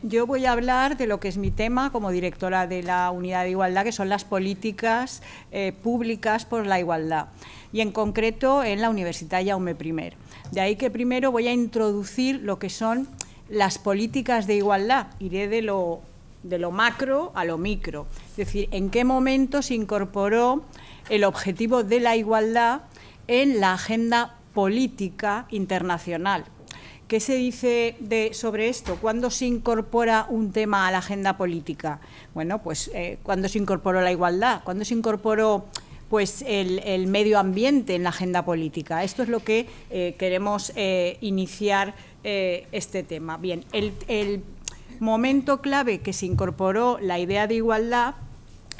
yo voy a hablar de lo que es mi tema como directora de la Unidad de Igualdad, que son las políticas públicas por la igualdad, y en concreto en la Universitat Jaume I. De ahí que primero voy a introducir lo que son las políticas de igualdad. Iré de lo macro a lo micro, es decir, en qué momento se incorporó el objetivo de la igualdad en la agenda política internacional. ¿Qué se dice sobre esto? ¿Cuándo se incorpora un tema a la agenda política? Bueno, pues ¿cuándo se incorporó la igualdad? ¿Cuándo se incorporó pues, el medio ambiente en la agenda política? Esto es lo que queremos iniciar este tema. Bien, el momento clave que se incorporó la idea de igualdad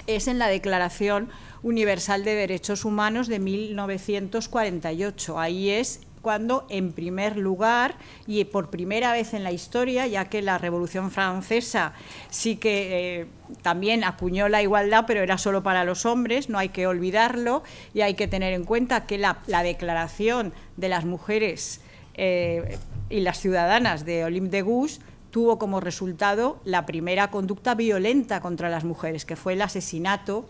es en la Declaración Universal de Derechos Humanos de 1948. Ahí es cuando, en primer lugar, y por primera vez en la historia, ya que la Revolución Francesa sí que también acuñó la igualdad, pero era solo para los hombres, no hay que olvidarlo, y hay que tener en cuenta que la Declaración de las Mujeres y las Ciudadanas de Olympe de Gouges tuvo como resultado la primera conducta violenta contra las mujeres, que fue el asesinato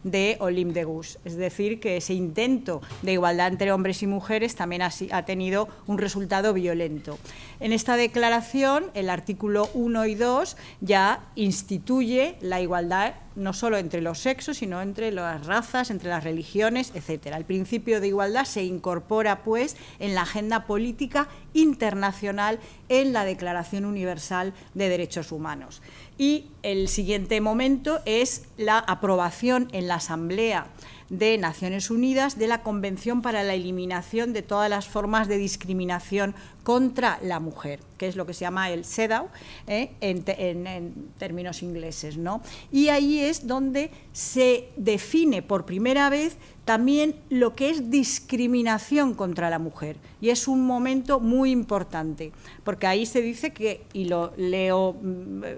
de Olympe de Gouges. Es decir, que ese intento de igualdad entre hombres y mujeres también ha tenido un resultado violento. En esta declaración, el artículo 1 y 2 ya instituye la igualdad no solo entre los sexos, sino entre las razas, entre las religiones, etcétera. El principio de igualdad se incorpora, pues, en la agenda política internacional en la Declaración Universal de Derechos Humanos. Y el siguiente momento es la aprobación en la Asamblea de Naciones Unidas de la Convención para la Eliminación de todas las formas de discriminación contra la mujer, que es lo que se llama el CEDAW en términos ingleses, ¿no? Y ahí es donde se define por primera vez también lo que es discriminación contra la mujer. Y es un momento muy importante, porque ahí se dice que, y lo leo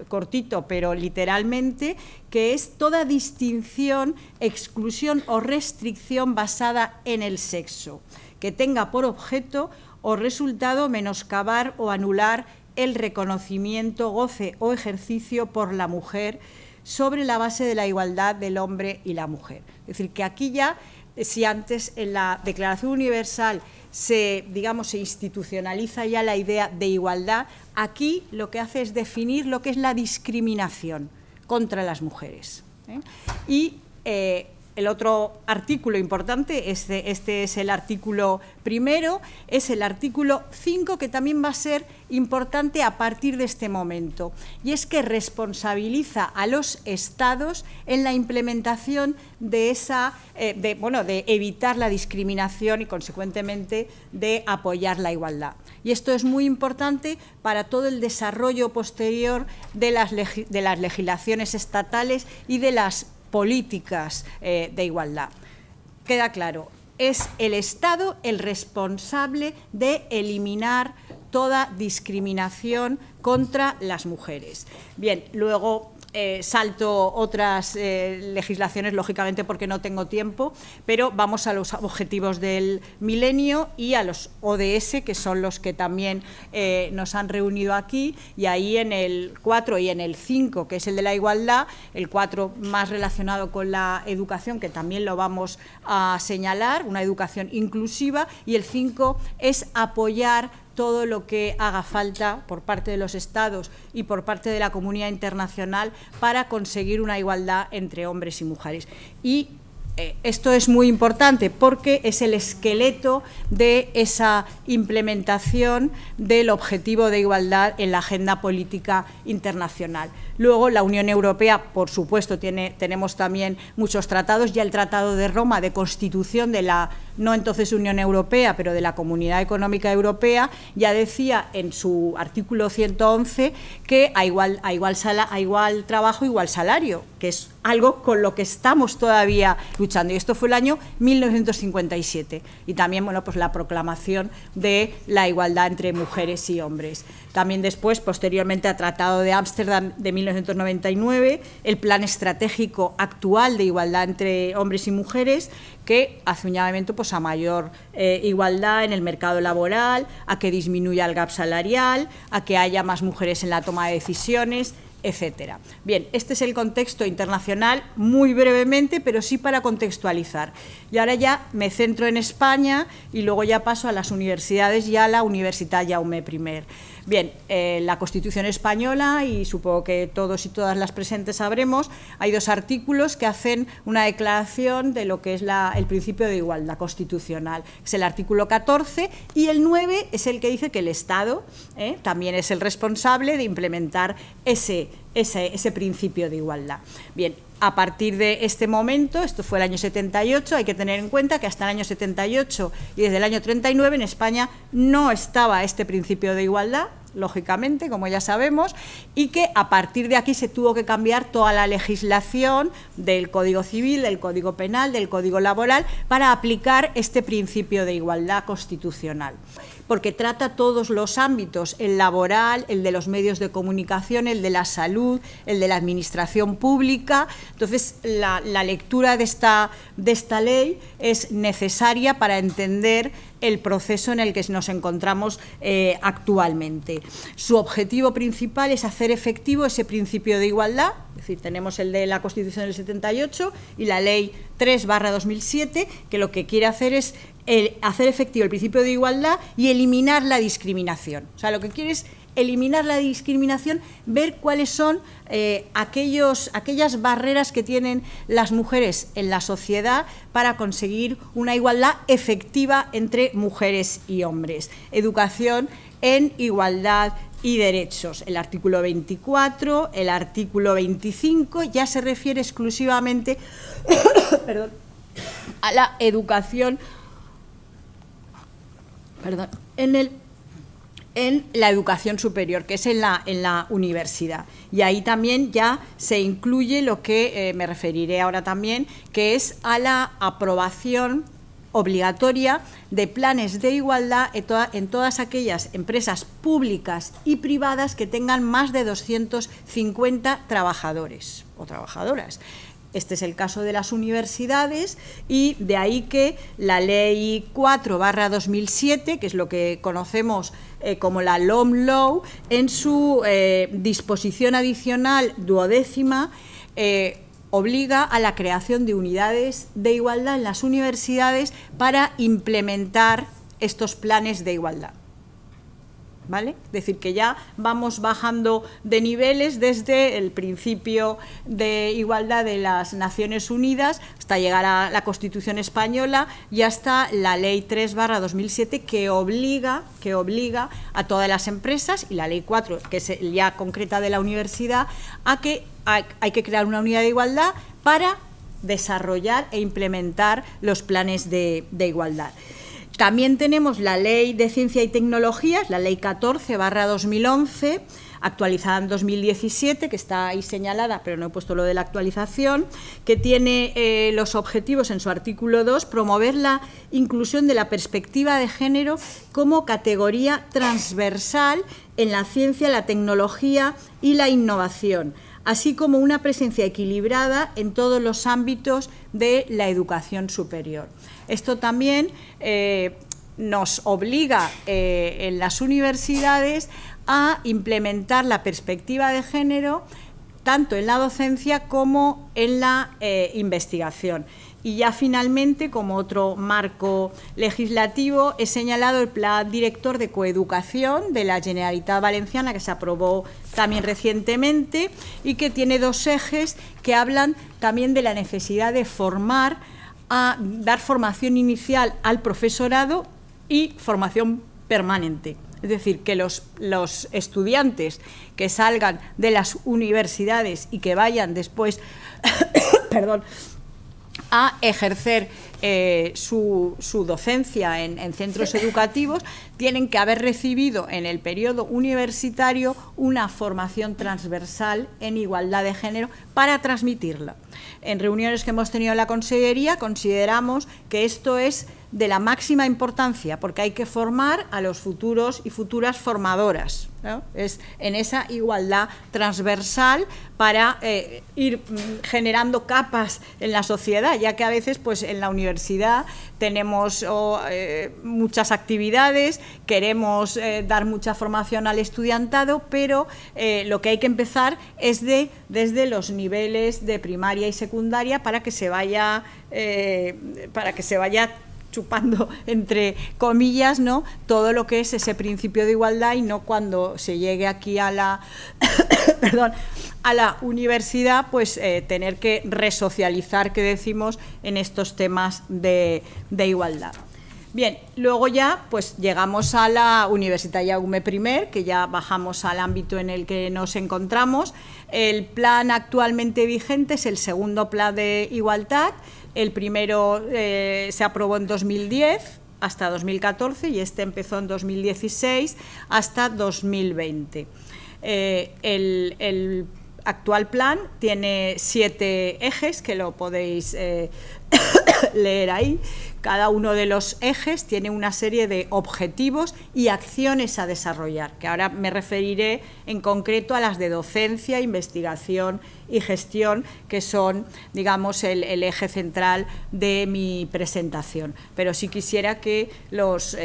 cortito, pero literalmente, que es toda distinción, exclusión o restricción basada en el sexo, que tenga por objeto o resultado menoscabar o anular el reconocimiento, goce o ejercicio por la mujer sobre la base de la igualdad del hombre y la mujer. Es decir, que aquí ya, si antes en la Declaración Universal se institucionaliza ya la idea de igualdad, aquí lo que hace es definir lo que es la discriminación contra las mujeres. Y el otro artículo importante, este es el artículo primero, es el artículo 5, que también va a ser importante a partir de este momento, y es que responsabiliza a los Estados en la implementación de de evitar la discriminación y, consecuentemente, de apoyar la igualdad. Y esto es muy importante para todo el desarrollo posterior de las legislaciones estatales y de las políticas de igualdad. Queda claro, es el Estado el responsable de eliminar toda discriminación contra las mujeres. Bien, luego salto otras legislaciones, lógicamente porque no tengo tiempo, pero vamos a los objetivos del milenio y a los ODS, que son los que también nos han reunido aquí, y ahí en el 4 y en el 5, que es el de la igualdad, el 4 más relacionado con la educación, que también lo vamos a señalar, una educación inclusiva, y el 5 es apoyar todo lo que haga falta por parte de los Estados y por parte de la comunidad internacional para conseguir una igualdad entre hombres y mujeres. Y esto es muy importante porque es el esqueleto de esa implementación del objetivo de igualdad en la agenda política internacional. Luego, la Unión Europea, por supuesto, tenemos también muchos tratados. Ya el Tratado de Roma, de constitución de la, no entonces Unión Europea, pero de la Comunidad Económica Europea, ya decía en su artículo 111 que a igual trabajo, igual salario, que es algo con lo que estamos todavía luchando. Y esto fue el año 1957. Y también, bueno, pues la proclamación de la igualdad entre mujeres y hombres. También después, posteriormente, al Tratado de Ámsterdam de 1999, el Plan Estratégico Actual de Igualdad entre Hombres y Mujeres, que hace un llamamiento pues, pues, a mayor igualdad en el mercado laboral, a que disminuya el gap salarial, a que haya más mujeres en la toma de decisiones, etcétera. Bien, este es el contexto internacional, muy brevemente, pero sí para contextualizar. Y ahora ya me centro en España y luego ya paso a las universidades y a la Universitat Jaume I. Bien, la Constitución española, y supongo que todos y todas las presentes sabremos, hay dos artículos que hacen una declaración de lo que es el principio de igualdad constitucional. Es el artículo 14 y el 9 es el que dice que el Estado también es el responsable de implementar ese principio de igualdad. Bien, a partir de este momento, esto fue el año 78, hay que tener en cuenta que hasta el año 78 y desde el año 39 en España no estaba este principio de igualdad, lógicamente, como ya sabemos, y que a partir de aquí se tuvo que cambiar toda la legislación del Código Civil, del Código Penal, del Código Laboral, para aplicar este principio de igualdad constitucional, porque trata todos los ámbitos, el laboral, el de los medios de comunicación, el de la salud, el de la administración pública. Entonces, la lectura de esta ley es necesaria para entender el proceso en el que nos encontramos actualmente. Su objetivo principal es hacer efectivo ese principio de igualdad, es decir, tenemos el de la Constitución del 78 y la Ley 3/2007, que lo que quiere hacer es hacer efectivo el principio de igualdad y eliminar la discriminación. O sea, lo que quiere es eliminar la discriminación, ver cuáles son aquellas barreras que tienen las mujeres en la sociedad para conseguir una igualdad efectiva entre mujeres y hombres. Educación en igualdad y derechos. El artículo 24, el artículo 25 ya se refiere exclusivamente perdón, a la educación en la educación superior, que es en la universidad. Y ahí también ya se incluye lo que me referiré ahora también, que es a la aprobación obligatoria de planes de igualdad en todas aquellas empresas públicas y privadas que tengan más de 250 trabajadores o trabajadoras. Este es el caso de las universidades y de ahí que la Ley 4/2007, que es lo que conocemos como la LOMLOE, en su disposición adicional 12ª, obliga a la creación de unidades de igualdad en las universidades para implementar estos planes de igualdad. ¿Vale? Es decir, que ya vamos bajando de niveles desde el principio de igualdad de las Naciones Unidas hasta llegar a la Constitución española y hasta la Ley 3/2007 que obliga a todas las empresas, y la Ley 4, que es ya concreta de la universidad, a que hay que crear una unidad de igualdad para desarrollar e implementar los planes de igualdad. También tenemos la Ley de Ciencia y Tecnologías, la Ley 14/2011, actualizada en 2017, que está ahí señalada, pero no he puesto lo de la actualización, que tiene los objetivos en su artículo 2, promover la inclusión de la perspectiva de género como categoría transversal en la ciencia, la tecnología y la innovación, así como una presencia equilibrada en todos los ámbitos de la educación superior. Esto también nos obliga en las universidades a implementar la perspectiva de género tanto en la docencia como en la investigación. Y ya finalmente, como otro marco legislativo, he señalado el Plan Director de Coeducación de la Generalitat Valenciana, que se aprobó también recientemente y que tiene dos ejes que hablan también de la necesidad de dar formación inicial al profesorado y formación permanente. Es decir, que los estudiantes que salgan de las universidades y que vayan después a ejercer su docencia en centros educativos, tienen que haber recibido en el periodo universitario una formación transversal en igualdad de género para transmitirla. En reuniones que hemos tenido en la Consellería consideramos que esto es de la máxima importancia, porque hay que formar a los futuros y futuras formadoras, ¿no? Es en esa igualdad transversal para ir generando capas en la sociedad, ya que a veces pues, en la universidad tenemos muchas actividades, queremos dar mucha formación al estudiantado, pero lo que hay que empezar es desde los niveles de primaria y secundaria para que se vaya chupando, entre comillas, ¿no?, todo lo que es ese principio de igualdad, y no cuando se llegue aquí a la perdón, a la universidad, pues tener que resocializar, que decimos, en estos temas de igualdad. Bien, luego ya pues llegamos a la Universitat Jaume I, que ya bajamos al ámbito en el que nos encontramos. El plan actualmente vigente es el segundo plan de igualdad. El primero se aprobó en 2010 hasta 2014 y este empezó en 2016 hasta 2020. El actual plan tiene 7 ejes, que lo podéis leer ahí. Cada uno de los ejes tiene una serie de objetivos y acciones a desarrollar, que ahora me referiré en concreto a las de docencia, investigación y gestión, que son, digamos, el eje central de mi presentación. Pero sí quisiera que los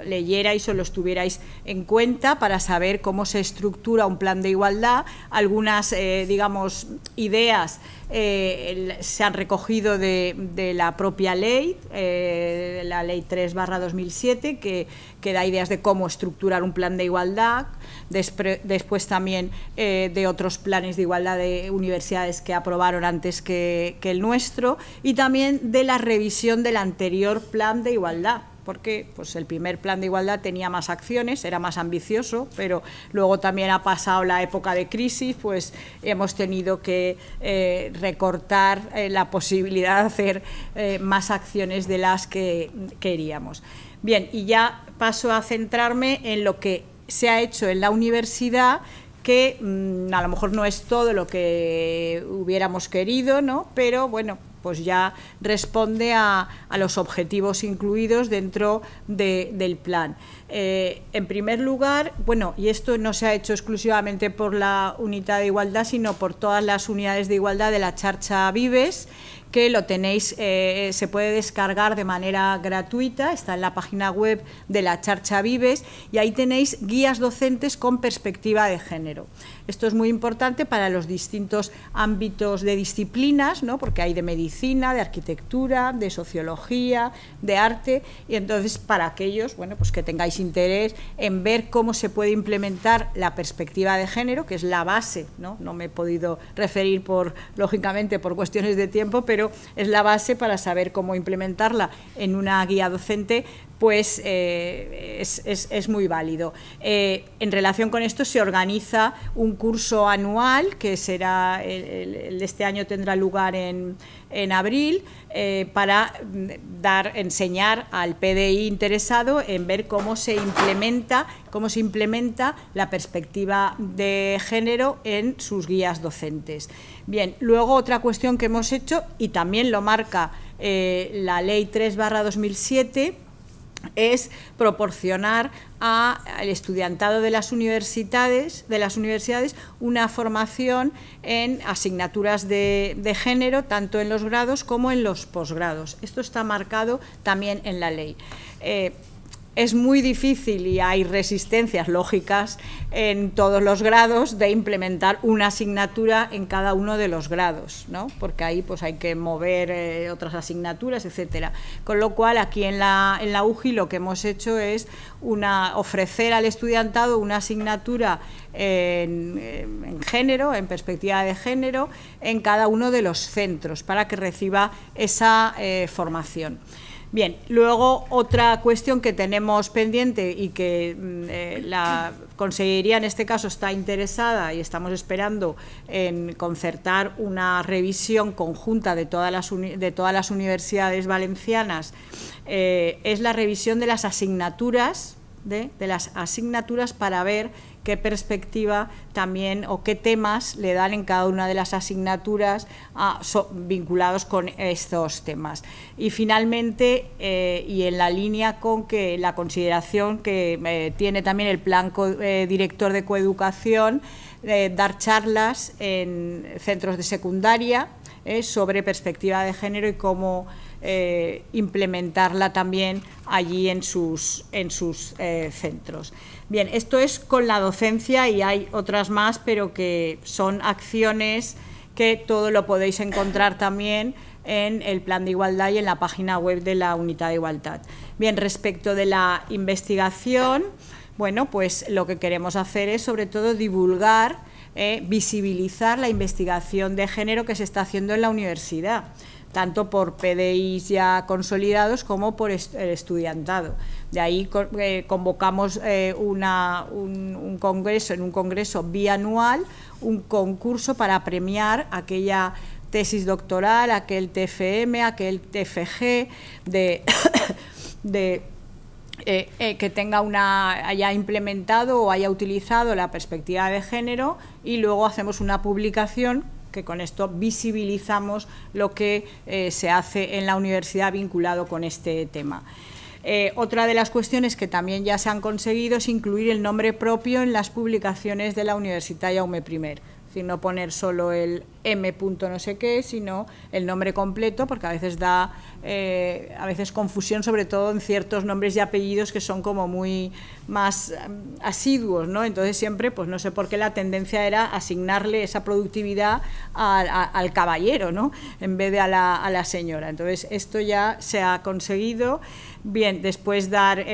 leyerais o los tuvierais en cuenta para saber cómo se estructura un plan de igualdad. Algunas, digamos, ideas se han recogido de la propia ley, la ley 3/2007, que da ideas de cómo estructurar un plan de igualdad. Después también de otros planes de igualdad de universidades que aprobaron antes que el nuestro, y también de la revisión del anterior plan de igualdad, porque pues, el primer plan de igualdad tenía más acciones, era más ambicioso, pero luego también ha pasado la época de crisis, pues hemos tenido que recortar la posibilidad de hacer más acciones de las que queríamos. Bien, y ya paso a centrarme en lo que se ha hecho en la universidad, que a lo mejor no es todo lo que hubiéramos querido, ¿no?, pero bueno, pues ya responde a los objetivos incluidos dentro del plan. En primer lugar, bueno, y esto no se ha hecho exclusivamente por la unidad de igualdad, sino por todas las unidades de igualdad de la Xarxa Vives, que lo tenéis, se puede descargar de manera gratuita, está en la página web de la Xarxa Vives, y ahí tenéis guías docentes con perspectiva de género. Esto es muy importante para los distintos ámbitos de disciplinas, ¿no?, porque hay de medicina, de arquitectura, de sociología, de arte, y entonces para aquellos, bueno, pues que tengáis interés en ver cómo se puede implementar la perspectiva de género, que es la base, ¿no? No me he podido referir lógicamente por cuestiones de tiempo, pero es la base para saber cómo implementarla en una guía docente, pues es muy válido. En relación con esto se organiza un curso anual, que será, el de este año tendrá lugar en abril, para enseñar al PDI interesado en ver cómo se implementa la perspectiva de género en sus guías docentes. Bien, luego otra cuestión que hemos hecho, y también lo marca la ley 3/2007, es proporcionar al estudiantado de las universidades una formación en asignaturas de género, tanto en los grados como en los posgrados. Esto está marcado también en la ley. Es muy difícil, y hay resistencias lógicas en todos los grados, de implementar una asignatura en cada uno de los grados, ¿no?, porque ahí pues hay que mover otras asignaturas, etcétera. Con lo cual, aquí en la UJI lo que hemos hecho es ofrecer al estudiantado una asignatura en género, en perspectiva de género, en cada uno de los centros, para que reciba esa formación. Bien, luego otra cuestión que tenemos pendiente y que la Consellería en este caso está interesada, y estamos esperando en concertar una revisión conjunta de todas las universidades valencianas, es la revisión de las asignaturas, para ver qué perspectiva también o qué temas le dan en cada una de las asignaturas vinculados con estos temas. Y finalmente, y en la línea con que la consideración que tiene también el Plan Director de Coeducación, dar charlas en centros de secundaria sobre perspectiva de género y cómo implementarla también allí en sus centros. Bien, esto es con la docencia y hay otras más, pero que son acciones que todo lo podéis encontrar también en el Plan de Igualdad y en la página web de la Unidad de Igualdad. Bien, respecto de la investigación, bueno, pues lo que queremos hacer es sobre todo divulgar, visibilizar la investigación de género que se está haciendo en la universidad, tanto por PDIs ya consolidados como por el estudiantado. De ahí convocamos un congreso bianual, un concurso para premiar aquella tesis doctoral, aquel TFM, aquel TFG que haya implementado o haya utilizado la perspectiva de género, y luego hacemos una publicación que con esto visibilizamos lo que se hace en la universidad vinculado con este tema. Otra de las cuestiones que también ya se han conseguido es incluir el nombre propio en las publicaciones de la Universitat Jaume I. Es decir, no poner solo el M. no sé qué, sino el nombre completo, porque a veces da confusión, sobre todo en ciertos nombres y apellidos que son como muy más asiduos, ¿no? Entonces siempre, pues no sé por qué la tendencia era asignarle esa productividad al caballero, ¿no?, en vez de a la señora. Entonces esto ya se ha conseguido. Bien, después dar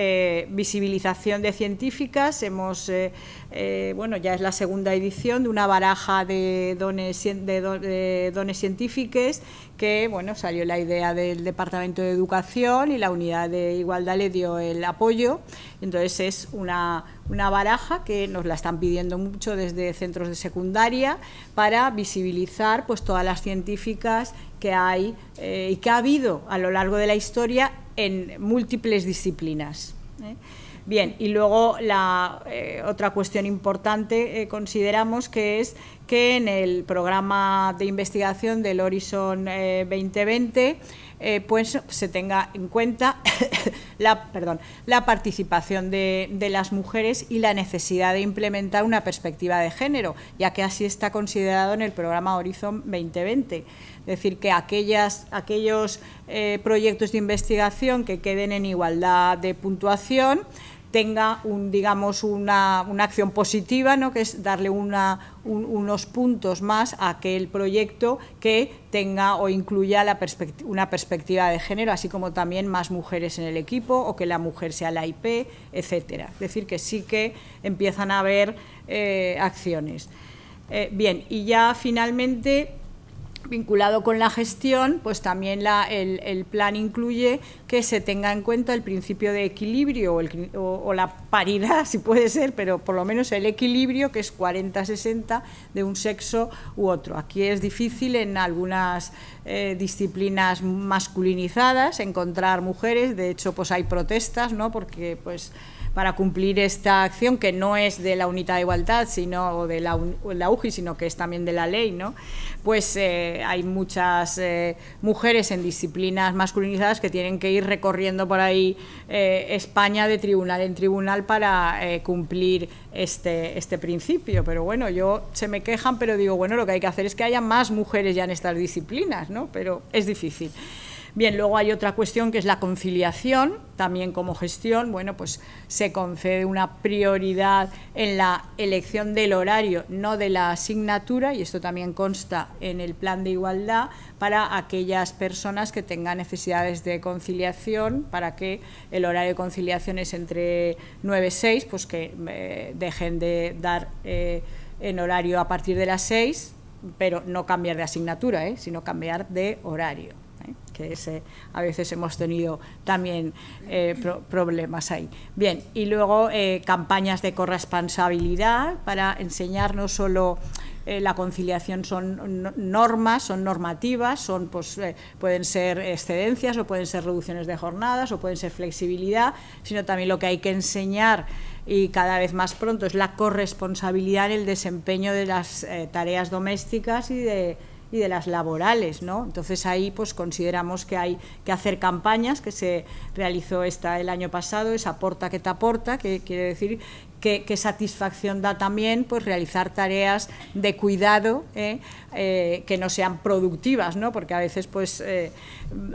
visibilización de científicas, hemos, bueno, ya es la segunda edición de una baraja de dones científicos que, bueno, salió la idea del Departamento de Educación y la Unidad de Igualdad le dio el apoyo. Entonces es una baraja que nos la están pidiendo mucho desde centros de secundaria para visibilizar pues todas las científicas que hay y que ha habido a lo largo de la historia en múltiples disciplinas. Bien, y luego la otra cuestión importante consideramos que es que en el programa de investigación del Horizon 2020 pues se tenga en cuenta la participación de las mujeres y la necesidad de implementar una perspectiva de género, ya que así está considerado en el programa Horizon 2020. Es decir, que aquellos proyectos de investigación que queden en igualdad de puntuación tenga una acción positiva, ¿no?, que es darle unos puntos más a aquel proyecto que tenga o incluya una perspectiva de género, así como también más mujeres en el equipo o que la mujer sea la IP, etcétera. Es decir, que sí que empiezan a haber acciones. Bien, y ya finalmente, vinculado con la gestión, pues también el plan incluye que se tenga en cuenta el principio de equilibrio o la paridad, si puede ser, pero por lo menos el equilibrio, que es 40-60 de un sexo u otro. Aquí es difícil en algunas disciplinas masculinizadas encontrar mujeres. De hecho, pues hay protestas, ¿no?, porque pues para cumplir esta acción, que no es de la Unidad de Igualdad o de la UJI, sino que es también de la ley, ¿no?, pues hay muchas mujeres en disciplinas masculinizadas que tienen que ir recorriendo por ahí España de tribunal en tribunal para cumplir este principio. Pero bueno, se me quejan, pero digo, bueno, lo que hay que hacer es que haya más mujeres ya en estas disciplinas, ¿no?, pero es difícil. Bien, luego hay otra cuestión que es la conciliación, también como gestión. Bueno, pues se concede una prioridad en la elección del horario, no de la asignatura, y esto también consta en el plan de igualdad, para aquellas personas que tengan necesidades de conciliación, para que el horario de conciliación es entre 9 y 6, pues que dejen de dar en horario a partir de las 6, pero no cambiar de asignatura, sino cambiar de horario. Que a veces hemos tenido también problemas ahí. Bien, y luego campañas de corresponsabilidad para enseñar no solo la conciliación, son normas, son normativas, pueden ser excedencias o pueden ser reducciones de jornadas o pueden ser flexibilidad, sino también lo que hay que enseñar y cada vez más pronto, es la corresponsabilidad en el desempeño de las tareas domésticas y de las laborales, ¿no? Entonces ahí pues consideramos que hay que hacer campañas, que se realizó el año pasado, esa Porta que t'aporta, que quiere decir qué satisfacción da también pues realizar tareas de cuidado que no sean productivas, ¿no? Porque a veces pues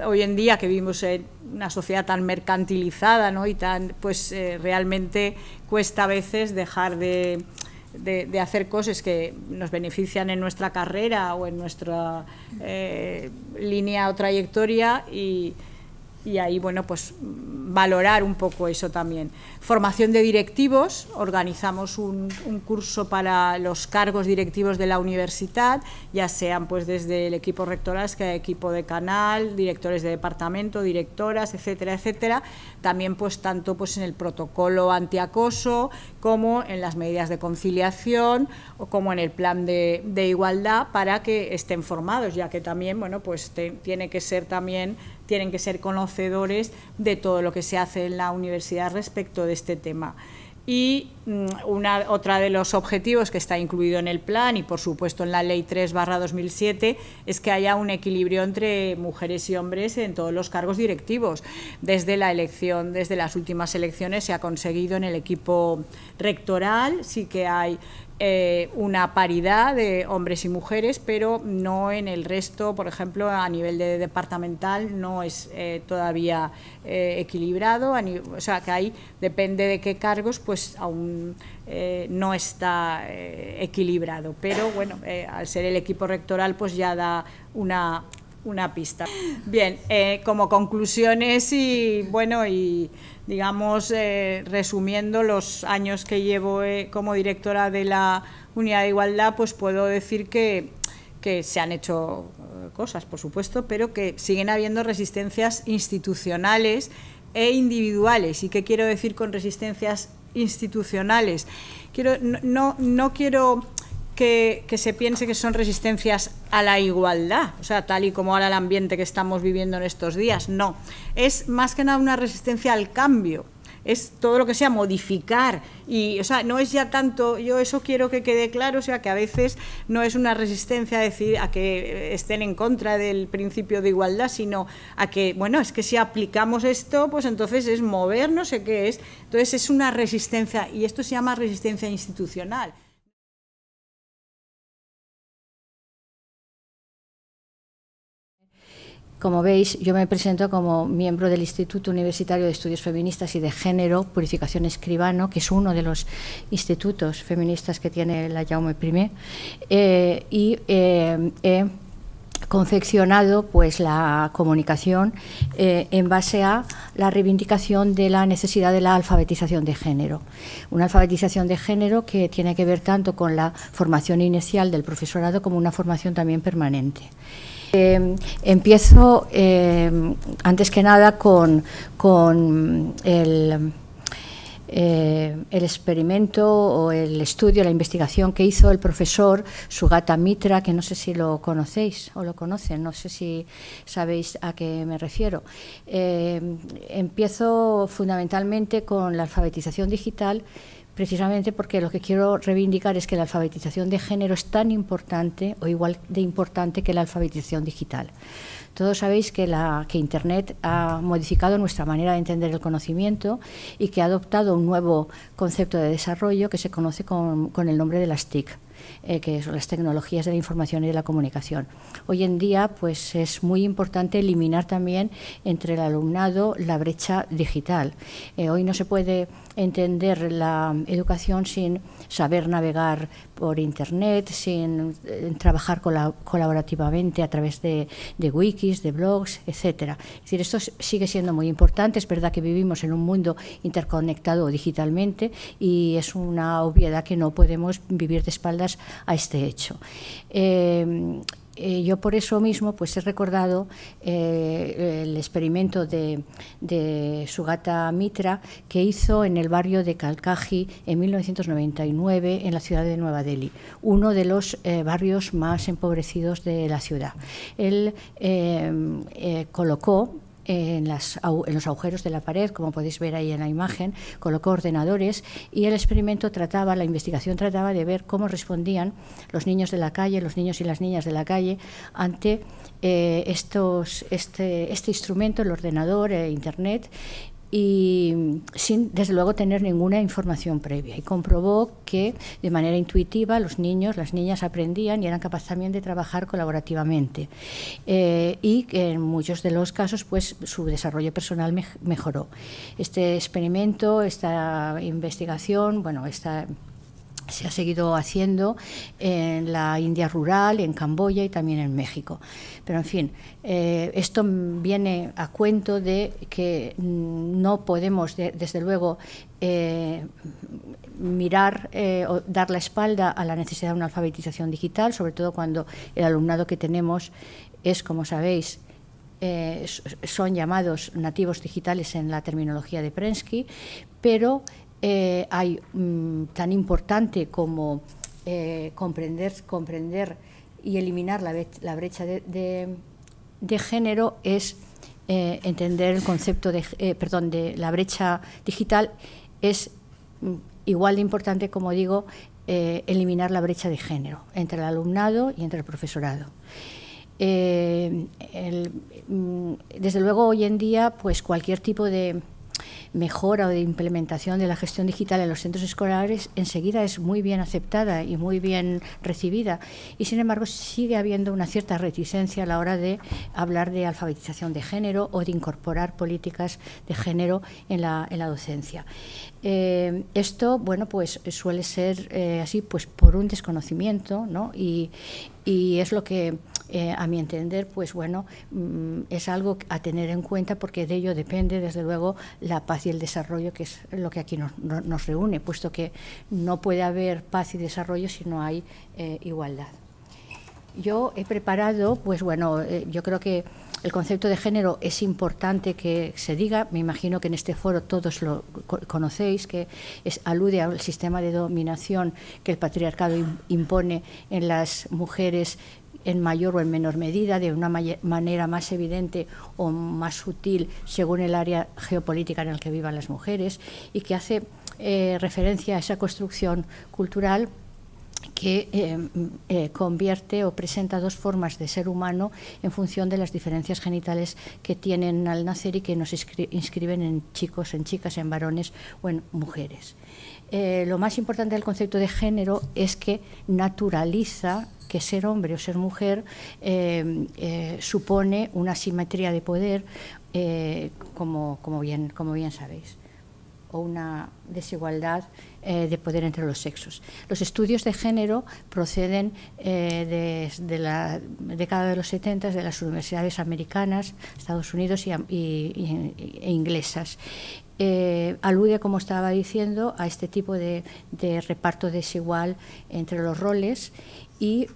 hoy en día que vivimos en una sociedad tan mercantilizada, ¿no? Y tan pues realmente cuesta a veces dejar de hacer cosas que nos benefician en nuestra carrera o en nuestra línea o trayectoria y ahí, bueno, pues valorar un poco eso también. Formación de directivos, organizamos un curso para los cargos directivos de la universidad, ya sean pues desde el equipo rectoral, equipo de canal, directores de departamento, directoras, etcétera, etcétera. También pues tanto pues en el protocolo antiacoso como en las medidas de conciliación o como en el plan de igualdad para que estén formados, ya que también, bueno, pues tienen que ser conocedores de todo lo que se hace en la universidad respecto de este tema. Y otra de los objetivos que está incluido en el plan y por supuesto en la Ley 3/2007 es que haya un equilibrio entre mujeres y hombres en todos los cargos directivos. Desde las últimas elecciones se ha conseguido en el equipo rectoral, sí que hay una paridad de hombres y mujeres, pero no en el resto, por ejemplo, a nivel de departamental no es todavía equilibrado, o sea que ahí depende de qué cargos, pues aún no está equilibrado, pero bueno, al ser el equipo rectoral pues ya da una pista. Bien, como conclusiones y bueno, y digamos resumiendo los años que llevo como directora de la Unidad de Igualdad, pues puedo decir que se han hecho cosas, por supuesto, pero que siguen habiendo resistencias institucionales e individuales. ¿Y qué quiero decir con resistencias institucionales? No quiero que se piense que son resistencias a la igualdad, o sea, tal y como ahora el ambiente que estamos viviendo en estos días, no. Es más que nada una resistencia al cambio, es todo lo que sea modificar y, o sea, no es ya tanto, yo eso quiero que quede claro, o sea, que a veces no es una resistencia a decir a que estén en contra del principio de igualdad, sino a que, bueno, es que si aplicamos esto, pues entonces es mover, no sé qué es, entonces es una resistencia y esto se llama resistencia institucional. Como veis, yo me presento como miembro del Instituto Universitario de Estudios Feministas y de Género, Purificación Escribano, que es uno de los institutos feministas que tiene la Jaume I, y he confeccionado pues la comunicación en base a la reivindicación de la necesidad de la alfabetización de género. Una alfabetización de género que tiene que ver tanto con la formación inicial del profesorado como una formación también permanente. Empiezo antes que nada con el experimento o el estudio, la investigación que hizo el profesor Sugata Mitra, que no sé si lo conocéis o lo conocen, no sé si sabéis a qué me refiero. Empiezo fundamentalmente con la alfabetización digital, precisamente porque lo que quiero reivindicar es que la alfabetización de género es tan importante o igual de importante que la alfabetización digital. Todos sabéis que Internet ha modificado nuestra manera de entender el conocimiento y que ha adoptado un nuevo concepto de desarrollo que se conoce con el nombre de las TIC. Que son las tecnologías de la información y de la comunicación. Hoy en día pues es muy importante eliminar también entre el alumnado la brecha digital. Hoy no se puede entender la educación sin saber navegar por Internet, sin trabajar colaborativamente a través de wikis, de blogs, etcétera. Es decir, esto sigue siendo muy importante. Es verdad que vivimos en un mundo interconectado digitalmente y es una obviedad que no podemos vivir de espaldas a este hecho. Yo por eso mismo pues he recordado el experimento de Sugata Mitra que hizo en el barrio de Kalkaji en 1999 en la ciudad de Nueva Delhi, uno de los barrios más empobrecidos de la ciudad. Él colocó en los agujeros de la pared, como podéis ver ahí en la imagen, colocó ordenadores y el experimento la investigación trataba de ver cómo respondían los niños de la calle, los niños y las niñas de la calle ante este instrumento, el ordenador, Internet, y sin, desde luego, tener ninguna información previa. Y comprobó que de manera intuitiva los niños, las niñas aprendían y eran capaces también de trabajar colaborativamente. Y que en muchos de los casos pues, su desarrollo personal mejoró. Este experimento, esta investigación, bueno, se ha seguido haciendo en la India rural, en Camboya y también en México. Pero, en fin, esto viene a cuento de que no podemos, desde luego, mirar o dar la espalda a la necesidad de una alfabetización digital, sobre todo cuando el alumnado que tenemos es, como sabéis, son llamados nativos digitales en la terminología de Prensky, pero hay tan importante como comprender y eliminar la brecha de género es entender el concepto de la brecha digital. Es igual de importante, como digo, eliminar la brecha de género entre el alumnado y entre el profesorado. Desde luego, hoy en día, pues cualquier tipo de mejora o de implementación de la gestión digital en los centros escolares enseguida es muy bien aceptada y muy bien recibida, y sin embargo sigue habiendo una cierta reticencia a la hora de hablar de alfabetización de género o de incorporar políticas de género en la docencia. Esto, bueno, pues suele ser así pues por un desconocimiento, ¿no? Y es lo que a mi entender, pues bueno, es algo a tener en cuenta, porque de ello depende, desde luego, la paz y el desarrollo, que es lo que aquí nos reúne, puesto que no puede haber paz y desarrollo si no hay igualdad. Yo he preparado, pues bueno, yo creo que el concepto de género es importante que se diga. Me imagino que en este foro todos lo conocéis, que alude al sistema de dominación que el patriarcado impone en las mujeres en mayor o en menor medida, de una manera más evidente o más sutil según el área geopolítica en la que vivan las mujeres, y que hace referencia a esa construcción cultural que convierte o presenta dos formas de ser humano en función de las diferencias genitales que tienen al nacer y que nos inscriben en chicos, en chicas, en varones o en mujeres. Lo más importante del concepto de género es que naturaliza que ser hombre o ser mujer supone una asimetría de poder, como bien sabéis, o una desigualdad de poder entre los sexos. Los estudios de género proceden desde la década de los 70 de las universidades americanas, Estados Unidos e inglesas. Alude, como estaba diciendo, a este tipo de reparto desigual entre los roles, y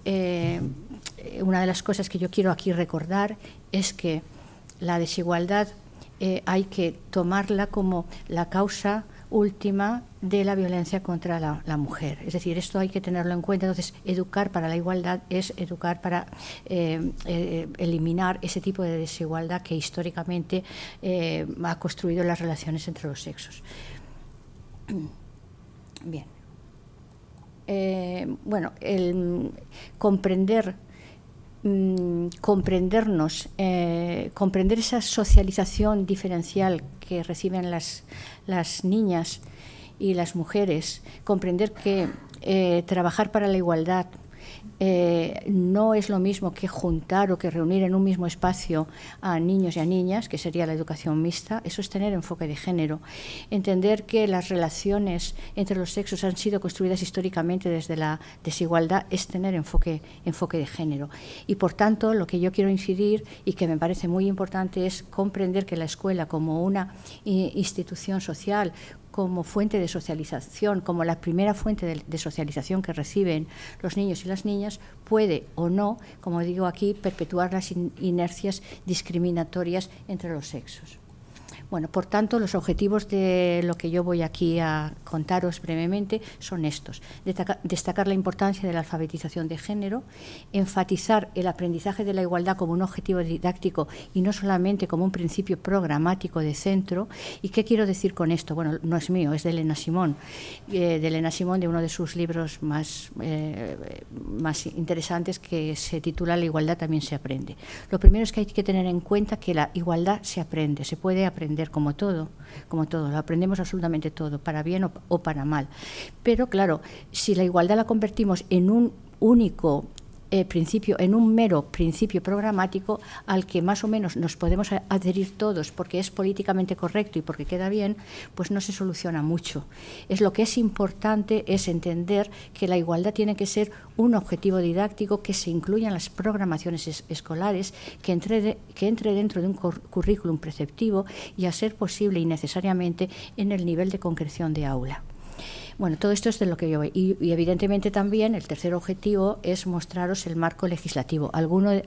una de las cosas que yo quiero aquí recordar es que la desigualdad hay que tomarla como la causa última de la violencia contra la mujer. Es decir, esto hay que tenerlo en cuenta. Entonces, educar para la igualdad es educar para eliminar ese tipo de desigualdad que históricamente ha construido las relaciones entre los sexos. Bien. Bueno, el comprender esa socialización diferencial que reciben las niñas y las mujeres, comprender que trabajar para la igualdad no es lo mismo que juntar o que reunir en un mismo espacio a niños y a niñas, que sería la educación mixta. Eso es tener enfoque de género. Entender que las relaciones entre los sexos han sido construidas históricamente desde la desigualdad es tener enfoque de género. Y por tanto, lo que yo quiero incidir y que me parece muy importante es comprender que la escuela, como una institución social, como fuente de socialización, como la primera fuente de socialización que reciben los niños y las niñas, puede o no, como digo aquí, perpetuar las inercias discriminatorias entre los sexos. Bueno, por tanto, los objetivos de lo que yo voy aquí a contaros brevemente son estos. Destacar la importancia de la alfabetización de género, enfatizar el aprendizaje de la igualdad como un objetivo didáctico y no solamente como un principio programático de centro. ¿Y qué quiero decir con esto? Bueno, no es mío, es de Elena Simón, de uno de sus libros más interesantes, que se titula La igualdad también se aprende. Lo primero es que hay que tener en cuenta que la igualdad se aprende, se puede aprender como todo, lo aprendemos absolutamente todo, para bien o para mal. Pero claro, si la igualdad la convertimos en un único principio, en un mero principio programático al que más o menos nos podemos adherir todos porque es políticamente correcto y porque queda bien, pues no se soluciona mucho. Lo que es importante es entender que la igualdad tiene que ser un objetivo didáctico que se incluya en las programaciones escolares, que entre dentro de un currículum preceptivo y, a ser posible y necesariamente, en el nivel de concreción de aula. Bueno, todo esto es de lo que yo veo. Y evidentemente también el tercer objetivo es mostraros el marco legislativo. Alguna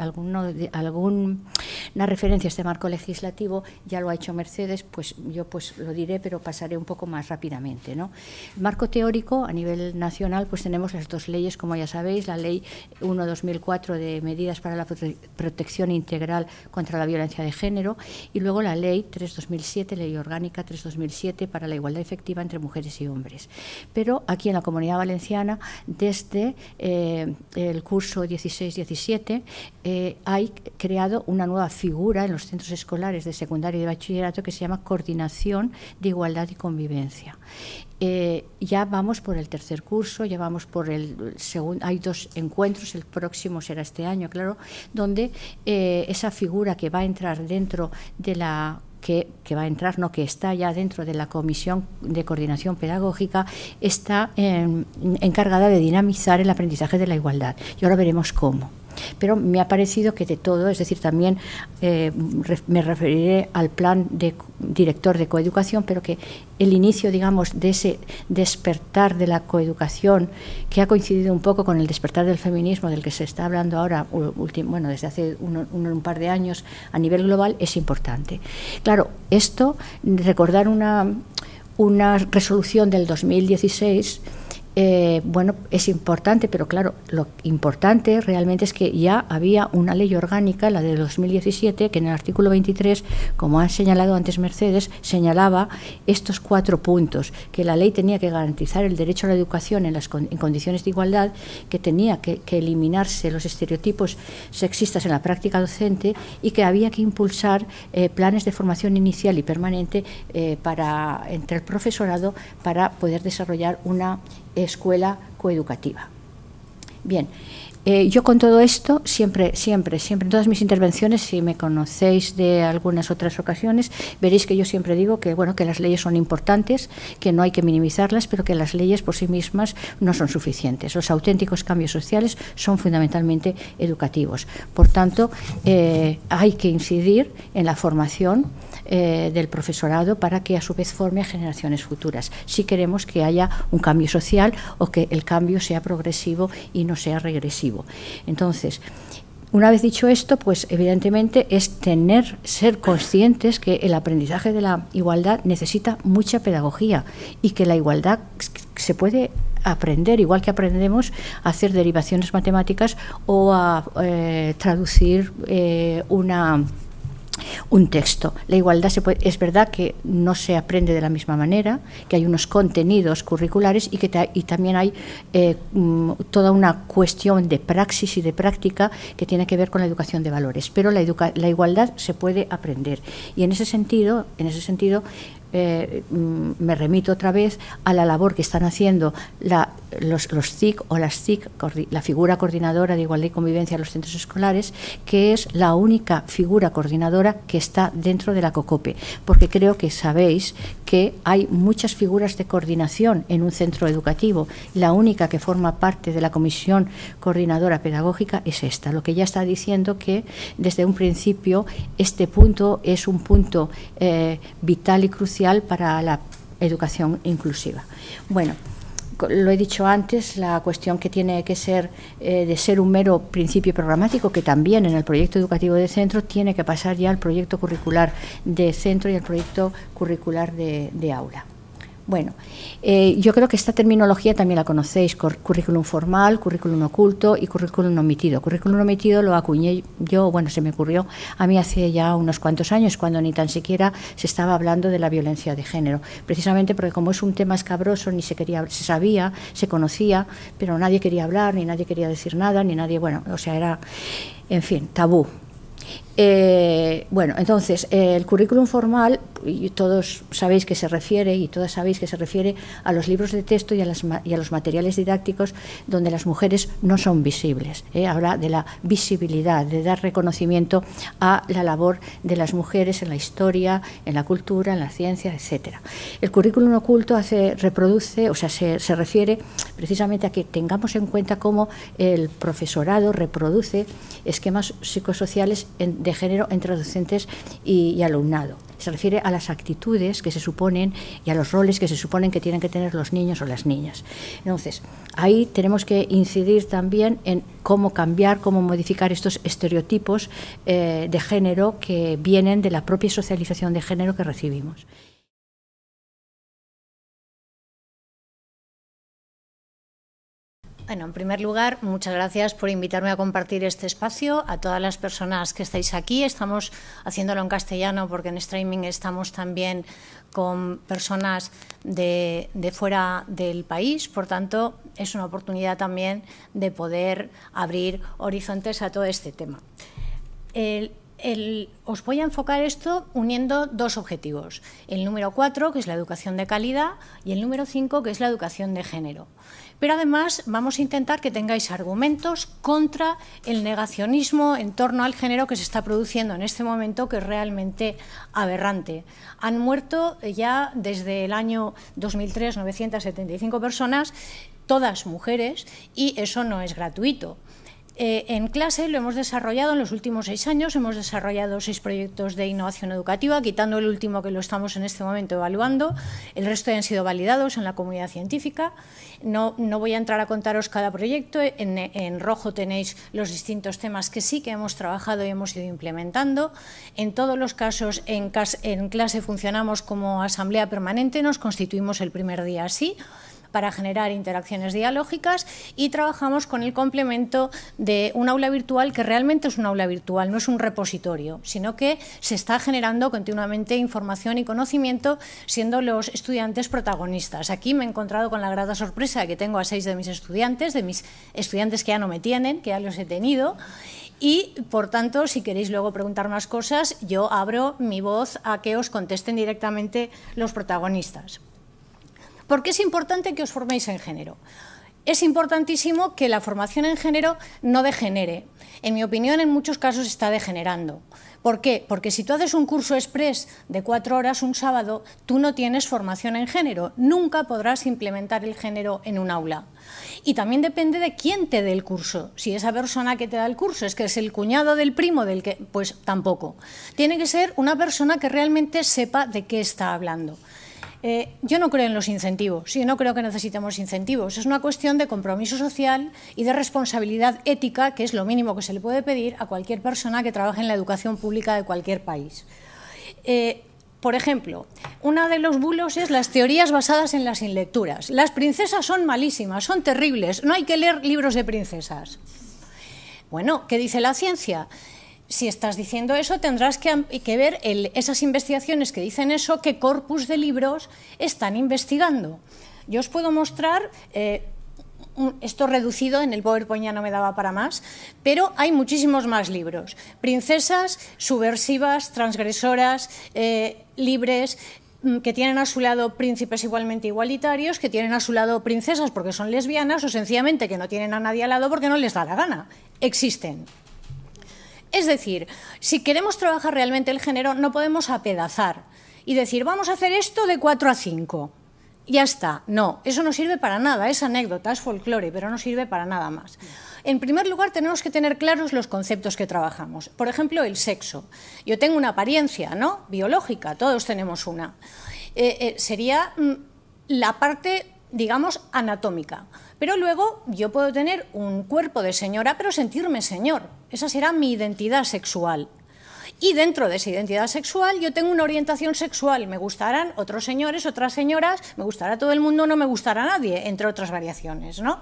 referencia a este marco legislativo ya lo ha hecho Mercedes, pues yo lo diré, pero pasaré un poco más rápidamente, ¿no? El marco teórico a nivel nacional, pues tenemos las dos leyes, como ya sabéis, la Ley 1/2004 de medidas para la protección integral contra la violencia de género, y luego la Ley 3/2007, Ley Orgánica 3/2007 para la igualdad efectiva entre mujeres y hombres. Pero aquí en la Comunidad Valenciana, desde el curso 16-17, hay creado una nueva figura en los centros escolares de secundaria y de bachillerato que se llama Coordinación de Igualdad y Convivencia. Ya vamos por el tercer curso, ya vamos por el segundo, hay 2 encuentros, el próximo será este año, claro, donde esa figura que va a entrar dentro de la que está ya dentro de la Comisión de Coordinación Pedagógica, está encargada de dinamizar el aprendizaje de la igualdad. Y ahora veremos cómo. Pero me ha parecido que de todo, es decir, también me referiré al plan director de coeducación, pero que el inicio, digamos, de ese despertar de la coeducación, que ha coincidido un poco con el despertar del feminismo del que se está hablando ahora, desde hace un par de años a nivel global, es importante. Claro, esto, recordar una resolución del 2016, es importante, pero claro, lo importante realmente es que ya había una ley orgánica, la de 2017, que en el artículo 23, como ha señalado antes Mercedes, señalaba estos 4 puntos: que la ley tenía que garantizar el derecho a la educación en condiciones de igualdad, que tenía que eliminarse los estereotipos sexistas en la práctica docente y que había que impulsar planes de formación inicial y permanente entre el profesorado para poder desarrollar una escuela coeducativa. Bien, yo con todo esto, siempre, en todas mis intervenciones, si me conocéis de algunas otras ocasiones, veréis que yo siempre digo que, que las leyes son importantes, que no hay que minimizarlas, pero que las leyes por sí mismas no son suficientes. Los auténticos cambios sociales son fundamentalmente educativos. Por tanto, hay que incidir en la formación del profesorado para que a su vez forme a generaciones futuras, si queremos que haya un cambio social o que el cambio sea progresivo y no sea regresivo. Entonces, una vez dicho esto, pues evidentemente es ser conscientes que el aprendizaje de la igualdad necesita mucha pedagogía y que la igualdad se puede aprender, igual que aprendemos a hacer derivaciones matemáticas o a traducir un texto. La igualdad es verdad que no se aprende de la misma manera, que hay unos contenidos curriculares y que también hay toda una cuestión de praxis y de práctica que tiene que ver con la educación de valores, pero la igualdad se puede aprender, y en ese sentido me remito otra vez a la labor que están haciendo los CIC o las CIC, la figura coordinadora de igualdad y convivencia en los centros escolares, que es la única figura coordinadora que está dentro de la COCOPE, porque creo que sabéis que hay muchas figuras de coordinación en un centro educativo. La única que forma parte de la Comisión Coordinadora Pedagógica es esta, lo que ya está diciendo que desde un principio este punto es un punto vital y crucial para la educación inclusiva. Bueno, lo he dicho antes, la cuestión que tiene que ser de ser un mero principio programático, que también en el proyecto educativo de centro tiene que pasar ya al proyecto curricular de centro y al proyecto curricular de aula. Bueno, yo creo que esta terminología también la conocéis: currículum formal, currículum oculto y currículum omitido. Currículum omitido lo acuñé yo, bueno, se me ocurrió a mí hace ya unos cuantos años, cuando ni tan siquiera se estaba hablando de la violencia de género, precisamente porque como es un tema escabroso, ni se sabía, se conocía, pero nadie quería hablar, ni nadie quería decir nada, ni nadie, bueno, o sea, era, en fin, tabú. Bueno, entonces, el currículum formal, y todos sabéis que se refiere, y todas sabéis que se refiere a los libros de texto y a los materiales didácticos donde las mujeres no son visibles. Habla de la visibilidad, de dar reconocimiento a la labor de las mujeres en la historia, en la cultura, en la ciencia, etcétera. El currículum oculto reproduce, o sea, se refiere precisamente a que tengamos en cuenta cómo el profesorado reproduce esquemas psicosociales de género entre docentes y alumnado. Se refiere a las actitudes que se suponen y a los roles que se suponen que tienen que tener los niños o las niñas. Entonces, ahí tenemos que incidir también en cómo cambiar, cómo modificar estos estereotipos de género que vienen de la propia socialización de género que recibimos. Bueno, en primer lugar, muchas gracias por invitarme a compartir este espacio. A todas las personas que estáis aquí, estamos haciéndolo en castellano porque en streaming estamos también con personas de fuera del país, por tanto, es una oportunidad también de poder abrir horizontes a todo este tema. Os voy a enfocar esto uniendo dos objetivos: el número 4, que es la educación de calidad, y el número 5, que es la educación de género. Pero además vamos a intentar que tengáis argumentos contra el negacionismo en torno al género que se está produciendo en este momento, que es realmente aberrante. Han muerto ya desde el año 2003 975 personas, todas mujeres, y eso no es gratuito. En clase lo hemos desarrollado en los últimos 6 años, hemos desarrollado 6 proyectos de innovación educativa, quitando el último que lo estamos en este momento evaluando. El resto han sido validados en la comunidad científica. No voy a entrar a contaros cada proyecto. En rojo tenéis los distintos temas que sí que hemos trabajado y hemos ido implementando. En todos los casos en clase funcionamos como asamblea permanente, nos constituimos el primer día así, para generar interacciones dialógicas, y trabajamos con el complemento de un aula virtual que realmente es un aula virtual, no es un repositorio, sino que se está generando continuamente información y conocimiento, siendo los estudiantes protagonistas. Aquí me he encontrado con la grata sorpresa de que tengo a 6 de mis estudiantes que ya no me tienen, que ya los he tenido. Y, por tanto, si queréis luego preguntar más cosas, yo abro mi voz a que os contesten directamente los protagonistas. ¿Por qué es importante que os forméis en género? Es importantísimo que la formación en género no degenere. En mi opinión, en muchos casos está degenerando. ¿Por qué? Porque si tú haces un curso express de 4 horas un sábado, tú no tienes formación en género. Nunca podrás implementar el género en un aula. Y también depende de quién te dé el curso. Si esa persona que te da el curso es que es el cuñado del primo del que, pues tampoco. Tiene que ser una persona que realmente sepa de qué está hablando. Yo no creo en los incentivos, yo no creo que necesitemos incentivos, es una cuestión de compromiso social y de responsabilidad ética, que es lo mínimo que se le puede pedir a cualquier persona que trabaje en la educación pública de cualquier país. Por ejemplo, uno de los bulos es las teorías basadas en las inlecturas. Las princesas son malísimas, son terribles, no hay que leer libros de princesas. Bueno, ¿qué dice la ciencia? Si estás diciendo eso, tendrás que ver esas investigaciones que dicen eso, qué corpus de libros están investigando. Yo os puedo mostrar, esto reducido, en el PowerPoint ya no me daba para más, pero hay muchísimos más libros. Princesas subversivas, transgresoras, libres, que tienen a su lado príncipes igualmente igualitarios, que tienen a su lado princesas porque son lesbianas, o sencillamente que no tienen a nadie al lado porque no les da la gana. Existen. Es decir, si queremos trabajar realmente el género, no podemos apedazar y decir, vamos a hacer esto de 4 a 5. Ya está. No, eso no sirve para nada, es anécdota, es folclore, pero no sirve para nada más. En primer lugar, tenemos que tener claros los conceptos que trabajamos. Por ejemplo, el sexo. Yo tengo una apariencia, ¿no?, biológica, todos tenemos una. Sería la parte digamos, anatómica. Pero luego yo puedo tener un cuerpo de señora, pero sentirme señor. Esa será mi identidad sexual. Y dentro de esa identidad sexual yo tengo una orientación sexual. Me gustarán otros señores, otras señoras, me gustará todo el mundo, no me gustará nadie, entre otras variaciones, ¿no?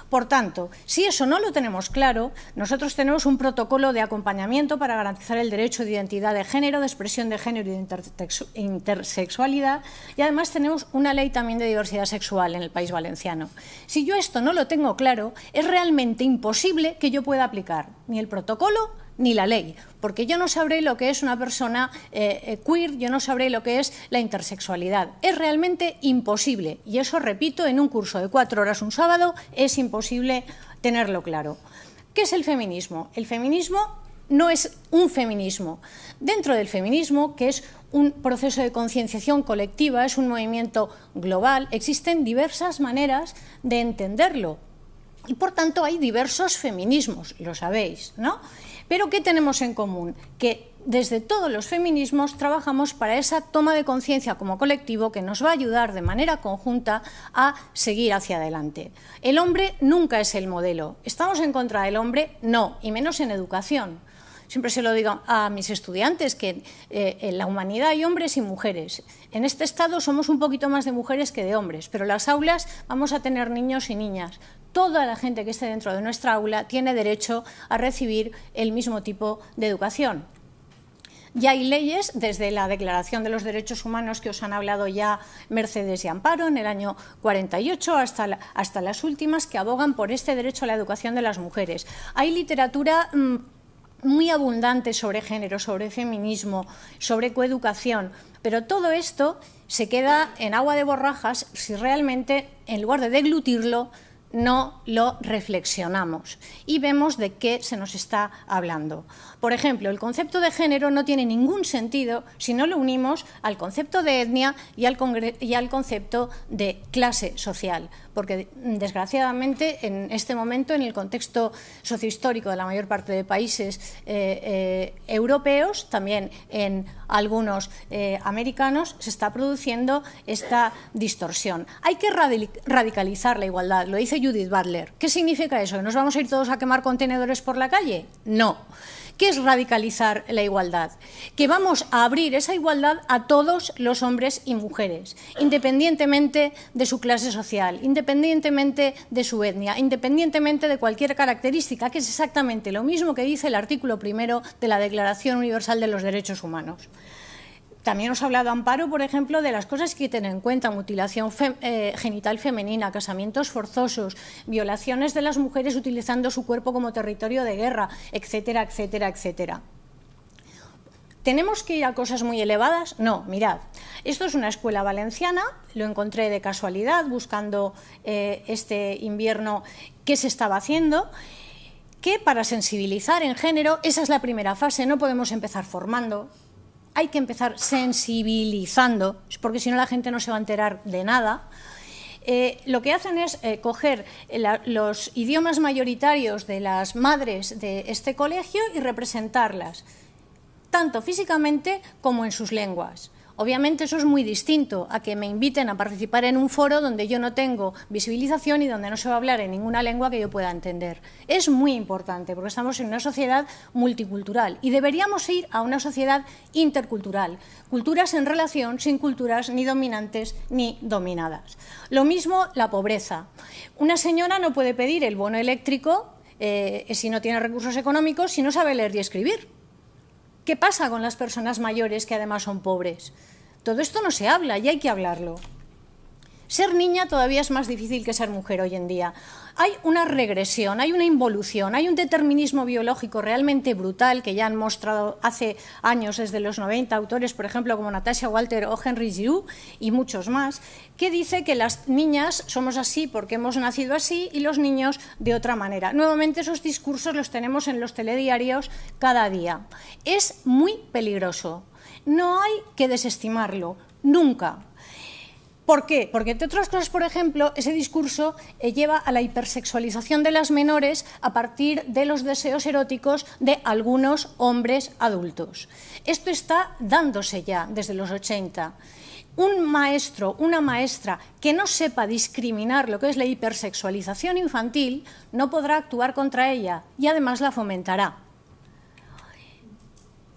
Por tanto, si eso no lo tenemos claro, nosotros tenemos un protocolo de acompañamiento para garantizar el derecho de identidad de género, de expresión de género y de intersexualidad, y además tenemos una ley también de diversidad sexual en el País Valenciano. Si yo esto no lo tengo claro, es realmente imposible que yo pueda aplicar ni el protocolo ni la ley, porque yo no sabré lo que es una persona queer, yo no sabré lo que es la intersexualidad. Es realmente imposible, y eso, repito, en un curso de 4 horas un sábado es imposible tenerlo claro. ¿Qué es el feminismo? El feminismo no es un feminismo. Dentro del feminismo, que es un proceso de concienciación colectiva, es un movimiento global, existen diversas maneras de entenderlo. Y, por tanto, hay diversos feminismos, lo sabéis, ¿no? Pero ¿qué tenemos en común? Que desde todos los feminismos trabajamos para esa toma de conciencia como colectivo que nos va a ayudar de manera conjunta a seguir hacia adelante. El hombre nunca es el modelo. ¿Estamos en contra del hombre? No, y menos en educación. Siempre se lo digo a mis estudiantes, que en la humanidad hay hombres y mujeres. En este estado somos un poquito más de mujeres que de hombres, pero en las aulas vamos a tener niños y niñas. Toda la gente que esté dentro de nuestra aula tiene derecho a recibir el mismo tipo de educación. Ya hay leyes, desde la Declaración de los Derechos Humanos que os han hablado ya Mercedes y Amparo en el año 48 hasta las últimas, que abogan por este derecho a la educación de las mujeres. Hay literatura muy abundante sobre género, sobre feminismo, sobre coeducación, pero todo esto se queda en agua de borrajas si realmente, en lugar de deglutirlo, no lo reflexionamos y vemos de qué se nos está hablando. Por ejemplo, el concepto de género no tiene ningún sentido si no lo unimos al concepto de etnia y al concepto de clase social, porque desgraciadamente en este momento, en el contexto sociohistórico de la mayor parte de países europeos, también en algunos americanos, se está produciendo esta distorsión. Hay que radicalizar la igualdad, lo dice Judith Butler. ¿Qué significa eso? ¿Que nos vamos a ir todos a quemar contenedores por la calle? No. ¿Qué es radicalizar la igualdad? Que vamos a abrir esa igualdad a todos los hombres y mujeres, independientemente de su clase social, independientemente de su etnia, independientemente de cualquier característica, que es exactamente lo mismo que dice el artículo 1 de la Declaración Universal de los Derechos Humanos. También os ha hablado Amparo, por ejemplo, de las cosas que hay que tener en cuenta: mutilación genital femenina, casamientos forzosos, violaciones de las mujeres utilizando su cuerpo como territorio de guerra, etcétera, etcétera, etcétera. ¿Tenemos que ir a cosas muy elevadas? No, mirad, esto es una escuela valenciana, lo encontré de casualidad buscando este invierno qué se estaba haciendo, que para sensibilizar en género, esa es la primera fase, no podemos empezar formando. Hay que empezar sensibilizando, porque si no la gente no se va a enterar de nada. Lo que hacen es coger los idiomas mayoritarios de las madres de este colegio y representarlas, tanto físicamente como en sus lenguas. Obviamente eso es muy distinto a que me inviten a participar en un foro donde yo no tengo visibilización y donde no se va a hablar en ninguna lengua que yo pueda entender. Es muy importante porque estamos en una sociedad multicultural y deberíamos ir a una sociedad intercultural, culturas en relación sin culturas ni dominantes ni dominadas. Lo mismo la pobreza. Una señora no puede pedir el bono eléctrico si no tiene recursos económicos, si no sabe leer y escribir. ¿Qué pasa con las personas mayores que además son pobres? Todo esto no se habla y hay que hablarlo. Ser niña todavía es más difícil que ser mujer hoy en día. Hay una regresión, hay una involución, hay un determinismo biológico realmente brutal que ya han mostrado hace años, desde los 90, autores, por ejemplo, como Natasha Walter o Henry Giroux y muchos más, que dice que las niñas somos así porque hemos nacido así y los niños de otra manera. Nuevamente esos discursos los tenemos en los telediarios cada día. Es muy peligroso. No hay que desestimarlo, nunca. ¿Por qué? Porque, entre otras cosas, por ejemplo, ese discurso lleva a la hipersexualización de las menores a partir de los deseos eróticos de algunos hombres adultos. Esto está dándose ya desde los 80. Un maestro, una maestra que no sepa discriminar lo que es la hipersexualización infantil no podrá actuar contra ella y además la fomentará.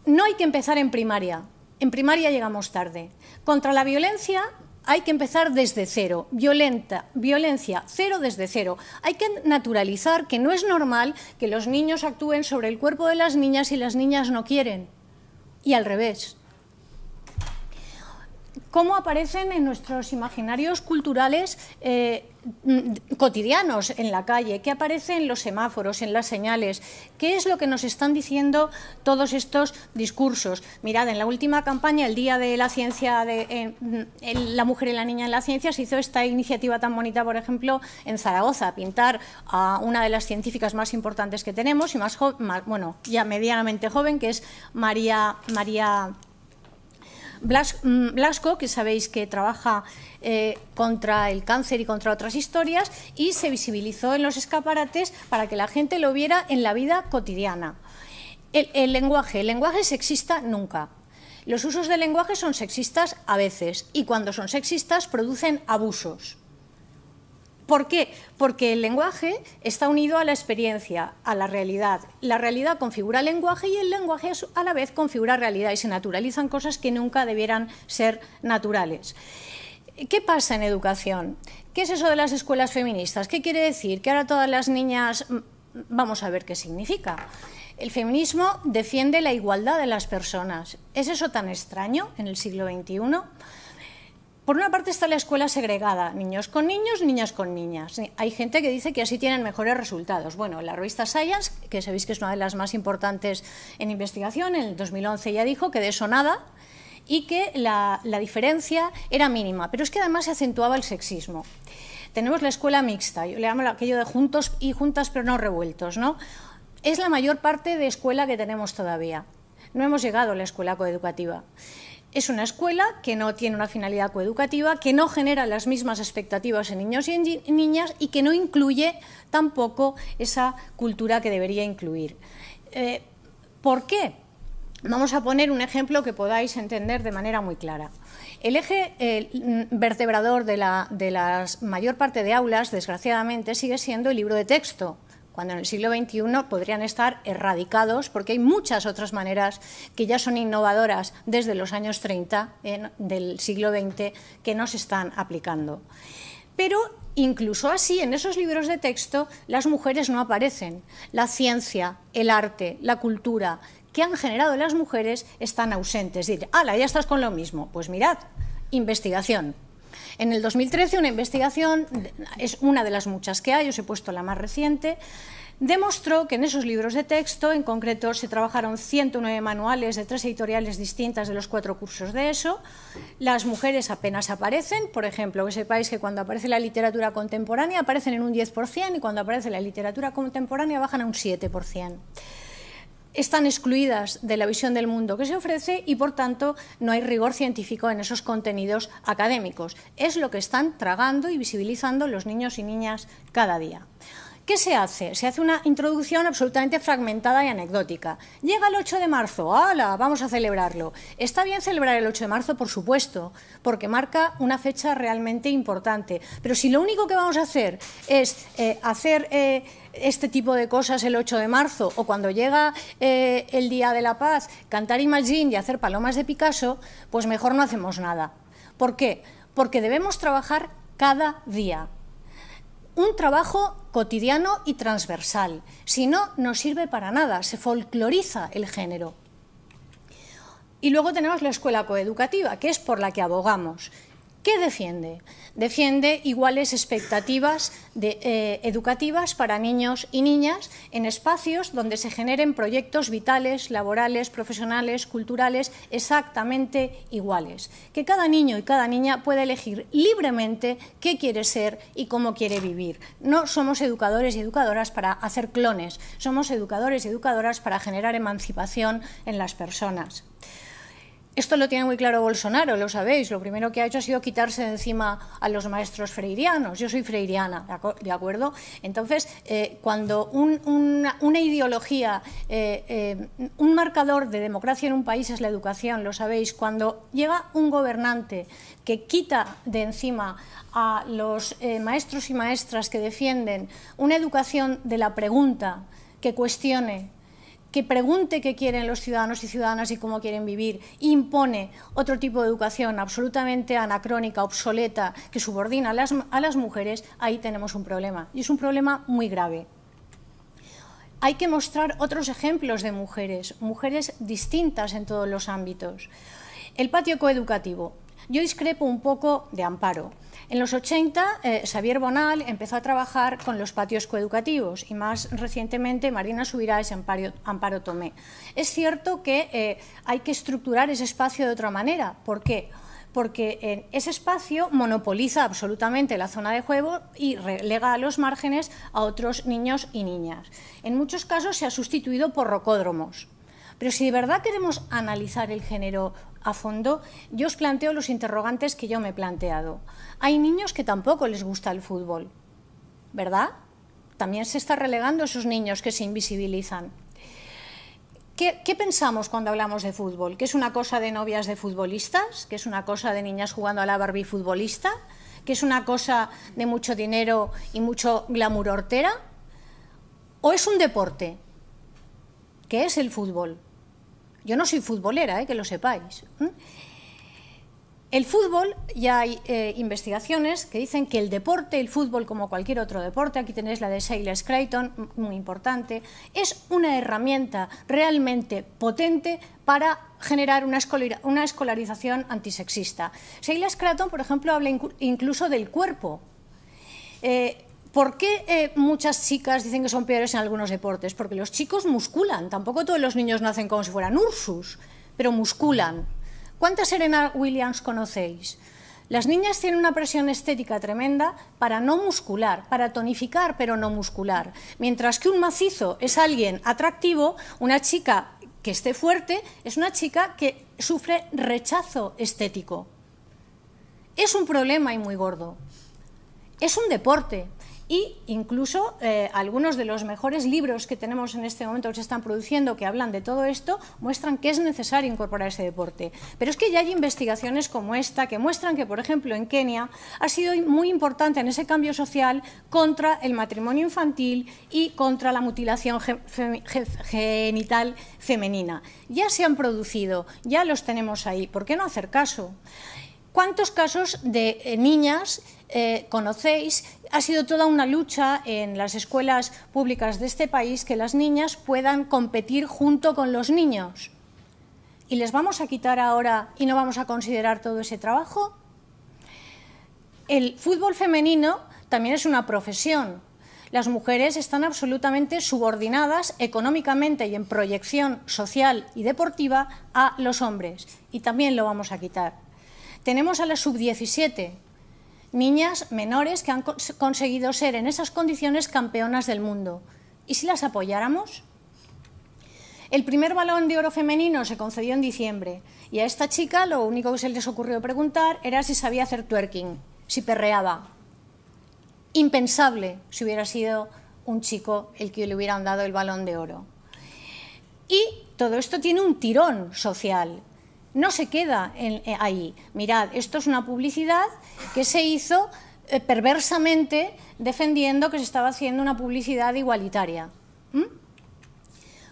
No hay que empezar en primaria llegamos tarde. Contra la violencia hay que empezar desde cero, violencia cero desde cero. Hay que naturalizar que no es normal que los niños actúen sobre el cuerpo de las niñas y las niñas no quieren, y al revés. ¿Cómo aparecen en nuestros imaginarios culturales cotidianos en la calle? ¿Qué aparece en los semáforos, en las señales? ¿Qué es lo que nos están diciendo todos estos discursos? Mirad, en la última campaña, el Día de la Ciencia, la mujer y la niña en la ciencia, se hizo esta iniciativa tan bonita, por ejemplo, en Zaragoza, pintar a una de las científicas más importantes que tenemos y bueno, ya medianamente joven, que es María Blasco, que sabéis que trabaja contra el cáncer y contra otras historias, y se visibilizó en los escaparates para que la gente lo viera en la vida cotidiana. El lenguaje sexista nunca. Los usos del lenguaje son sexistas a veces, y cuando son sexistas producen abusos. ¿Por qué? Porque el lenguaje está unido a la experiencia, a la realidad. La realidad configura el lenguaje y el lenguaje a la vez configura realidad y se naturalizan cosas que nunca debieran ser naturales. ¿Qué pasa en educación? ¿Qué es eso de las escuelas feministas? ¿Qué quiere decir? Que ahora todas las niñas... Vamos a ver qué significa. El feminismo defiende la igualdad de las personas. ¿Es eso tan extraño en el siglo XXI? Por una parte está la escuela segregada, niños con niños, niñas con niñas. Hay gente que dice que así tienen mejores resultados. Bueno, la revista Science, que sabéis que es una de las más importantes en investigación, en el 2011 ya dijo que de eso nada y que la diferencia era mínima, pero es que además se acentuaba el sexismo. Tenemos la escuela mixta, yo le llamo aquello de juntos y juntas pero no revueltos, ¿no? Es la mayor parte de escuela que tenemos todavía. No hemos llegado a la escuela coeducativa. Es una escuela que no tiene una finalidad coeducativa, que no genera las mismas expectativas en niños y en niñas y que no incluye tampoco esa cultura que debería incluir. ¿Por qué? Vamos a poner un ejemplo que podáis entender de manera muy clara. El eje vertebrador de la mayor parte de aulas, desgraciadamente, sigue siendo el libro de texto, cuando en el siglo XXI podrían estar erradicados porque hay muchas otras maneras que ya son innovadoras desde los años 30 del siglo XX que no se están aplicando. Pero incluso así, en esos libros de texto, las mujeres no aparecen. La ciencia, el arte, la cultura que han generado las mujeres están ausentes. Decir, ¡hala, ya estás con lo mismo! Pues mirad, investigación. En el 2013 una investigación, es una de las muchas que hay, os he puesto la más reciente, demostró que en esos libros de texto, en concreto se trabajaron 109 manuales de 3 editoriales distintas de los 4 cursos de ESO, las mujeres apenas aparecen, por ejemplo, que sepáis que cuando aparece la literatura contemporánea aparecen en un 10% y cuando aparece la literatura contemporánea bajan a un 7%. Están excluidas de la visión del mundo que se ofrece y, por tanto, no hay rigor científico en esos contenidos académicos. Es lo que están tragando y visibilizando los niños y niñas cada día. ¿Qué se hace? Se hace una introducción absolutamente fragmentada y anecdótica. Llega el 8 de marzo, ¡hala! Vamos a celebrarlo. Está bien celebrar el 8 de marzo, por supuesto, porque marca una fecha realmente importante. Pero si lo único que vamos a hacer es hacer este tipo de cosas el 8 de marzo o cuando llega el Día de la Paz, cantar Imagine y hacer palomas de Picasso, pues mejor no hacemos nada. ¿Por qué? Porque debemos trabajar cada día. Un trabajo cotidiano y transversal. Si no, no sirve para nada, se folcloriza el género. Y luego tenemos la escuela coeducativa, que es por la que abogamos. ¿Qué defiende? Defiende iguales expectativas educativas para niños y niñas en espacios donde se generen proyectos vitales, laborales, profesionales, culturales exactamente iguales. Que cada niño y cada niña pueda elegir libremente qué quiere ser y cómo quiere vivir. No somos educadores y educadoras para hacer clones, somos educadores y educadoras para generar emancipación en las personas. Esto lo tiene muy claro Bolsonaro, lo sabéis. Lo primero que ha hecho ha sido quitarse de encima a los maestros freirianos. Yo soy freiriana, ¿de acuerdo? Entonces, cuando una ideología, un marcador de democracia en un país es la educación, lo sabéis. Cuando llega un gobernante que quita de encima a los maestros y maestras que defienden una educación de la pregunta, que cuestione, que pregunte qué quieren los ciudadanos y ciudadanas y cómo quieren vivir, impone otro tipo de educación absolutamente anacrónica, obsoleta, que subordina a las mujeres, ahí tenemos un problema. Y es un problema muy grave. Hay que mostrar otros ejemplos de mujeres distintas en todos los ámbitos. El patio coeducativo. Yo discrepo un poco de Amparo. En los 80, Xavier Bonal empezó a trabajar con los patios coeducativos y más recientemente Marina Subirás y Amparo Tomé. Es cierto que hay que estructurar ese espacio de otra manera. ¿Por qué? Porque ese espacio monopoliza absolutamente la zona de juego y relega a los márgenes a otros niños y niñas. En muchos casos se ha sustituido por rocódromos. Pero si de verdad queremos analizar el género a fondo, yo os planteo los interrogantes que yo me he planteado. Hay niños que tampoco les gusta el fútbol, ¿verdad? También se está relegando a esos niños que se invisibilizan. ¿Qué pensamos cuando hablamos de fútbol? ¿Que es una cosa de novias de futbolistas? ¿Que es una cosa de niñas jugando a la Barbie futbolista? ¿Que es una cosa de mucho dinero y mucho glamour hortera? ¿O es un deporte? ¿Qué es el fútbol? Yo no soy futbolera, que lo sepáis. El fútbol, ya hay investigaciones que dicen que el deporte, el fútbol como cualquier otro deporte, aquí tenéis la de Silas Creighton, muy importante, es una herramienta realmente potente para generar una escolarización antisexista. Silas Creighton, por ejemplo, habla incluso del cuerpo. ¿Por qué muchas chicas dicen que son peores en algunos deportes? Porque los chicos musculan. Tampoco todos los niños nacen como si fueran Ursus, pero musculan. ¿Cuántas Serena Williams conocéis? Las niñas tienen una presión estética tremenda para no muscular, para tonificar, pero no muscular. Mientras que un macizo es alguien atractivo, una chica que esté fuerte es una chica que sufre rechazo estético. Es un problema y muy gordo. Es un deporte. Y incluso algunos de los mejores libros que tenemos en este momento que se están produciendo, que hablan de todo esto, muestran que es necesario incorporar ese deporte. Pero es que ya hay investigaciones como esta que muestran que, por ejemplo, en Kenia ha sido muy importante en ese cambio social contra el matrimonio infantil y contra la mutilación genital femenina. Ya se han producido, ya los tenemos ahí. ¿Por qué no hacer caso? ¿Cuántos casos de niñas conocéis? Ha sido toda una lucha en las escuelas públicas de este país que las niñas puedan competir junto con los niños. ¿Y les vamos a quitar ahora y no vamos a considerar todo ese trabajo? El fútbol femenino también es una profesión. Las mujeres están absolutamente subordinadas económicamente y en proyección social y deportiva a los hombres. Y también lo vamos a quitar. Tenemos a la sub-17, niñas menores que han conseguido ser en esas condiciones campeonas del mundo. ¿Y si las apoyáramos? El primer Balón de Oro femenino se concedió en diciembre y a esta chica lo único que se les ocurrió preguntar era si sabía hacer twerking, si perreaba. Impensable si hubiera sido un chico el que le hubieran dado el Balón de Oro. Y todo esto tiene un tirón social. No se queda ahí. Mirad, esto es una publicidad que se hizo perversamente defendiendo que se estaba haciendo una publicidad igualitaria.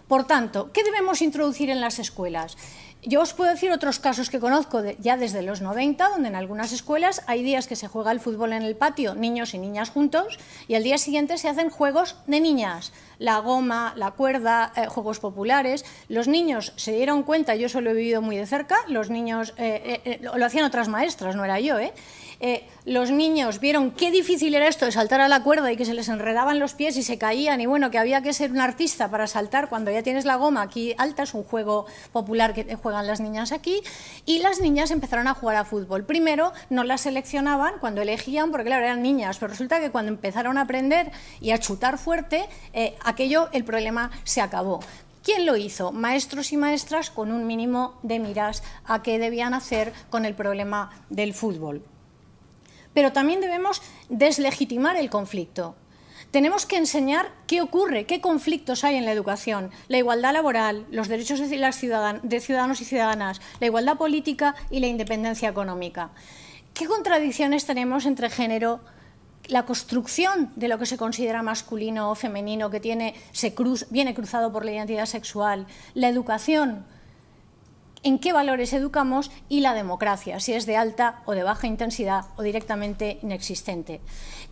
Por tanto, ¿qué debemos introducir en las escuelas? Yo os puedo decir otros casos que conozco ya desde los 90, donde en algunas escuelas hay días que se juega el fútbol en el patio, niños y niñas juntos, y al día siguiente se hacen juegos de niñas, la goma, la cuerda, juegos populares. Los niños se dieron cuenta, yo eso lo he vivido muy de cerca, los niños, lo hacían otras maestras, no era yo, los niños vieron qué difícil era esto de saltar a la cuerda y que se les enredaban los pies y se caían, y bueno, que había que ser un artista para saltar cuando ya tienes la goma aquí alta, es un juego popular que juegan las niñas aquí, y las niñas empezaron a jugar a fútbol. Primero no las seleccionaban cuando elegían, porque claro, eran niñas, pero resulta que cuando empezaron a aprender y a chutar fuerte, el problema se acabó. ¿Quién lo hizo? Maestros y maestras con un mínimo de miras a qué debían hacer con el problema del fútbol. Pero también debemos deslegitimar el conflicto. Tenemos que enseñar qué ocurre, qué conflictos hay en la educación, la igualdad laboral, los derechos de ciudadanos y ciudadanas, la igualdad política y la independencia económica. ¿Qué contradicciones tenemos entre género, la construcción de lo que se considera masculino o femenino, que viene cruzado por la identidad sexual, la educación, en qué valores educamos, y la democracia, si es de alta o de baja intensidad o directamente inexistente?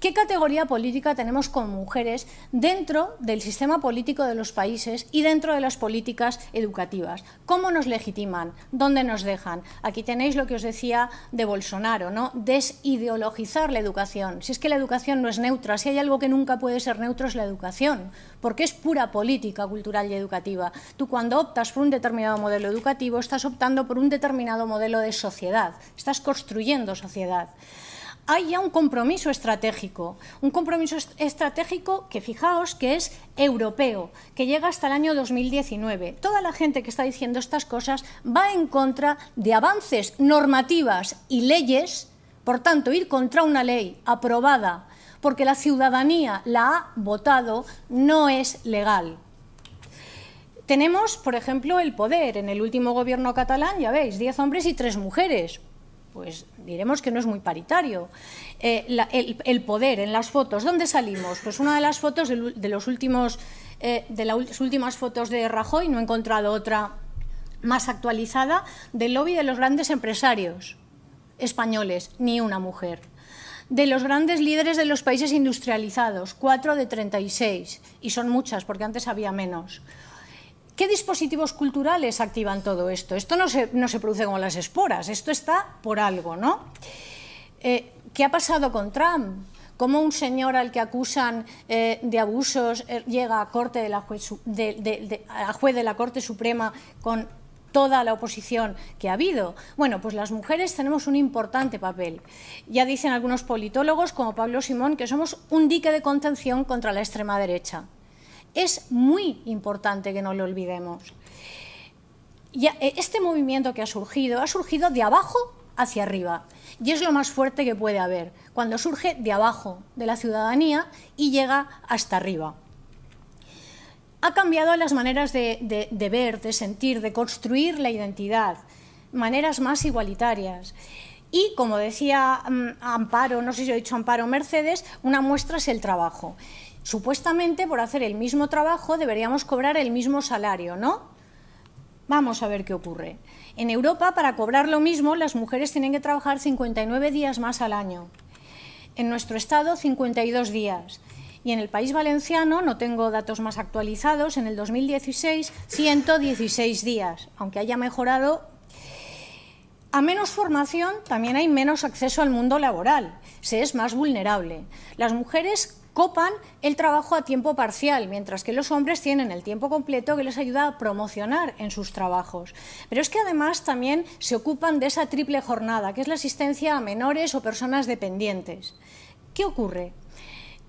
¿Qué categoría política tenemos con mujeres dentro del sistema político de los países y dentro de las políticas educativas? ¿Cómo nos legitiman? ¿Dónde nos dejan? Aquí tenéis lo que os decía de Bolsonaro, ¿no? Desideologizar la educación. Si es que la educación no es neutra, si hay algo que nunca puede ser neutro es la educación, porque es pura política cultural y educativa. Tú, cuando optas por un determinado modelo educativo, estás optando por un determinado modelo de sociedad, estás construyendo sociedad. Hay ya un compromiso estratégico que, fijaos, que es europeo, que llega hasta el año 2019. Toda la gente que está diciendo estas cosas va en contra de avances, normativas y leyes. Por tanto, ir contra una ley aprobada porque la ciudadanía la ha votado no es legal. Tenemos, por ejemplo, el poder. En el último gobierno catalán, ya veis, 10 hombres y 3 mujeres. Pues diremos que no es muy paritario. El poder en las fotos, ¿dónde salimos? Pues una de las fotos de las últimas fotos de Rajoy, no he encontrado otra más actualizada, del lobby de los grandes empresarios españoles, ni una mujer. De los grandes líderes de los países industrializados, 4 de 36, y son muchas porque antes había menos. ¿Qué dispositivos culturales activan todo esto? Esto no se produce como las esporas, esto está por algo, ¿no? ¿Qué ha pasado con Trump? ¿Cómo un señor al que acusan de abusos llega a juez de la Corte Suprema con toda la oposición que ha habido? Bueno, pues las mujeres tenemos un importante papel. Ya dicen algunos politólogos, como Pablo Simón, que somos un dique de contención contra la extrema derecha. Es muy importante que no lo olvidemos. Este movimiento que ha surgido de abajo hacia arriba, y es lo más fuerte que puede haber, cuando surge de abajo, de la ciudadanía, y llega hasta arriba. Ha cambiado las maneras de ver, de sentir, de construir la identidad, maneras más igualitarias. Y, como decía Amparo, no sé si he dicho Amparo o Mercedes, una muestra es el trabajo. Supuestamente, por hacer el mismo trabajo, deberíamos cobrar el mismo salario, ¿no? Vamos a ver qué ocurre. En Europa, para cobrar lo mismo, las mujeres tienen que trabajar 59 días más al año. En nuestro estado, 52 días. Y en el País Valenciano, no tengo datos más actualizados, en el 2016, 116 días, aunque haya mejorado. A menos formación, también hay menos acceso al mundo laboral. Se es más vulnerable. Las mujeres copan el trabajo a tiempo parcial, mientras que los hombres tienen el tiempo completo, que les ayuda a promocionar en sus trabajos. Pero es que además también se ocupan de esa triple jornada, que es la asistencia a menores o personas dependientes. ¿Qué ocurre?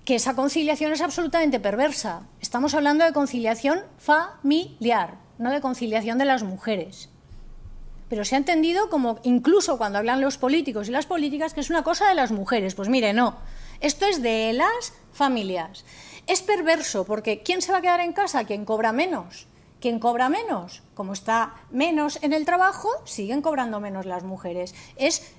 Que esa conciliación es absolutamente perversa. Estamos hablando de conciliación familiar, no de conciliación de las mujeres. Pero se ha entendido como, incluso cuando hablan los políticos y las políticas, que es una cosa de las mujeres. Pues mire, no. Esto es de las familias. Es perverso porque ¿quién se va a quedar en casa? Quien cobra menos. Quien cobra menos, como está menos en el trabajo, siguen cobrando menos las mujeres. Es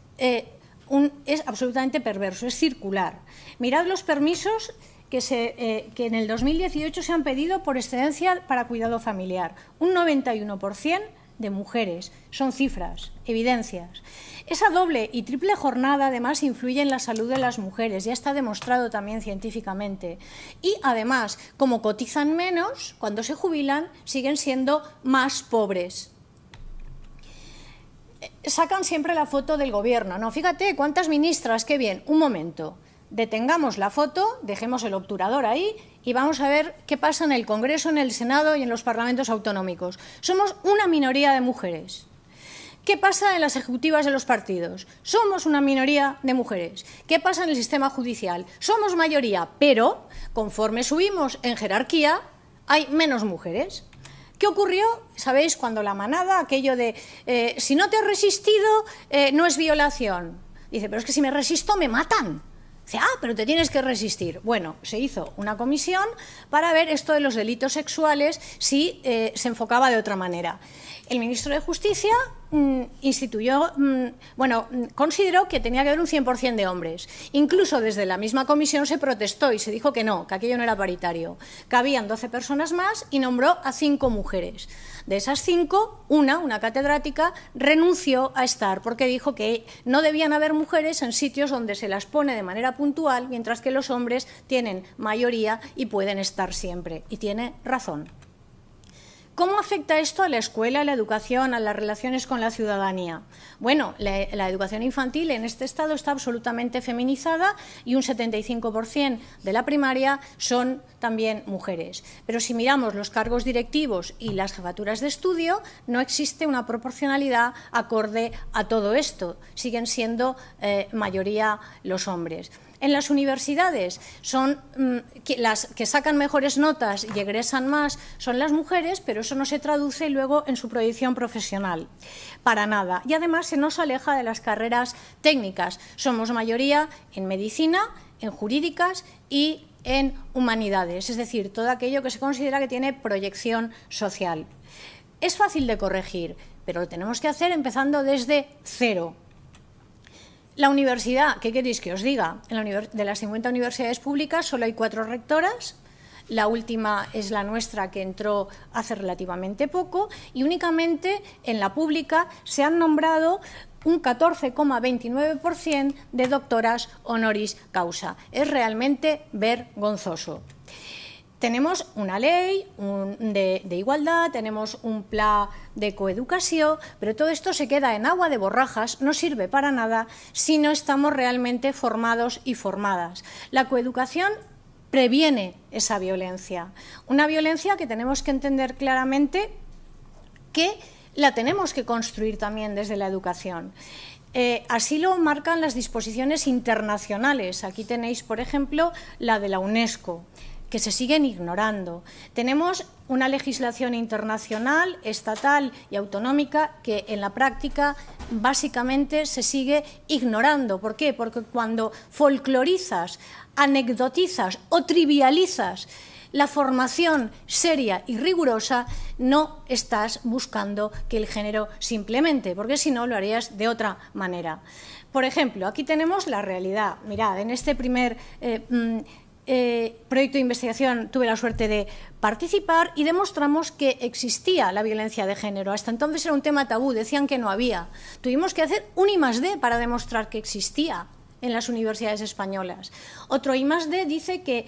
absolutamente perverso, es circular. Mirad los permisos que en el 2018 se han pedido por excedencia para cuidado familiar. Un 91% de mujeres. Son cifras, evidencias. Esa doble y triple jornada además influye en la salud de las mujeres, ya está demostrado también científicamente. Y además, como cotizan menos, cuando se jubilan siguen siendo más pobres. Sacan siempre la foto del gobierno, ¿no? Fíjate cuántas ministras, qué bien. Un momento, detengamos la foto, dejemos el obturador ahí y vamos a ver qué pasa en el Congreso, en el Senado y en los parlamentos autonómicos. Somos una minoría de mujeres. ¿Qué pasa en las ejecutivas de los partidos? Somos una minoría de mujeres. ¿Qué pasa en el sistema judicial? Somos mayoría, pero conforme subimos en jerarquía hay menos mujeres. ¿Qué ocurrió? ¿Sabéis? Cuando la manada, aquello de si no te has resistido, no es violación. Dice, pero es que si me resisto me matan. Dice, pero te tienes que resistir. Bueno, se hizo una comisión para ver esto de los delitos sexuales si se enfocaba de otra manera. El ministro de Justicia consideró que tenía que haber un 100% de hombres. Incluso desde la misma comisión se protestó y se dijo que no, que aquello no era paritario. Cabían 12 personas más y nombró a 5 mujeres. De esas 5, una catedrática, renunció a estar porque dijo que no debían haber mujeres en sitios donde se las pone de manera puntual, mientras que los hombres tienen mayoría y pueden estar siempre. Y tiene razón. ¿Cómo afecta esto a la escuela, a la educación, a las relaciones con la ciudadanía? Bueno, la educación infantil en este estado está absolutamente feminizada y un 75% de la primaria son también mujeres. Pero si miramos los cargos directivos y las jefaturas de estudio, no existe una proporcionalidad acorde a todo esto. Siguen siendo mayoría los hombres. En las universidades son las que sacan mejores notas y egresan más son las mujeres, pero eso no se traduce luego en su proyección profesional, para nada. Y además se nos aleja de las carreras técnicas. Somos mayoría en medicina, en jurídicas y en humanidades, es decir, todo aquello que se considera que tiene proyección social. Es fácil de corregir, pero lo tenemos que hacer empezando desde cero. La universidad, ¿qué queréis que os diga? De las 50 universidades públicas solo hay 4 rectoras, la última es la nuestra que entró hace relativamente poco y únicamente en la pública se han nombrado un 14,29% de doctoras honoris causa. Es realmente vergonzoso. Tenemos una ley de igualdad, tenemos un plan de coeducación, pero todo esto se queda en agua de borrajas, no sirve para nada si no estamos realmente formados y formadas. La coeducación previene esa violencia, una violencia que tenemos que entender claramente que la tenemos que construir también desde la educación. Así lo marcan las disposiciones internacionales. Aquí tenéis, por ejemplo, la de la UNESCO, que se siguen ignorando. Tenemos una legislación internacional, estatal y autonómica que en la práctica básicamente se sigue ignorando. ¿Por qué? Porque cuando folclorizas, anecdotizas o trivializas la formación seria y rigurosa, no estás buscando que el género se implemente, porque si no lo harías de otra manera. Por ejemplo, aquí tenemos la realidad. Mirad, en este primer proyecto de investigación tuve la suerte de participar y demostramos que existía la violencia de género. Hasta entonces era un tema tabú, decían que no había. Tuvimos que hacer un I+D para demostrar que existía en las universidades españolas. Otro I+D dice que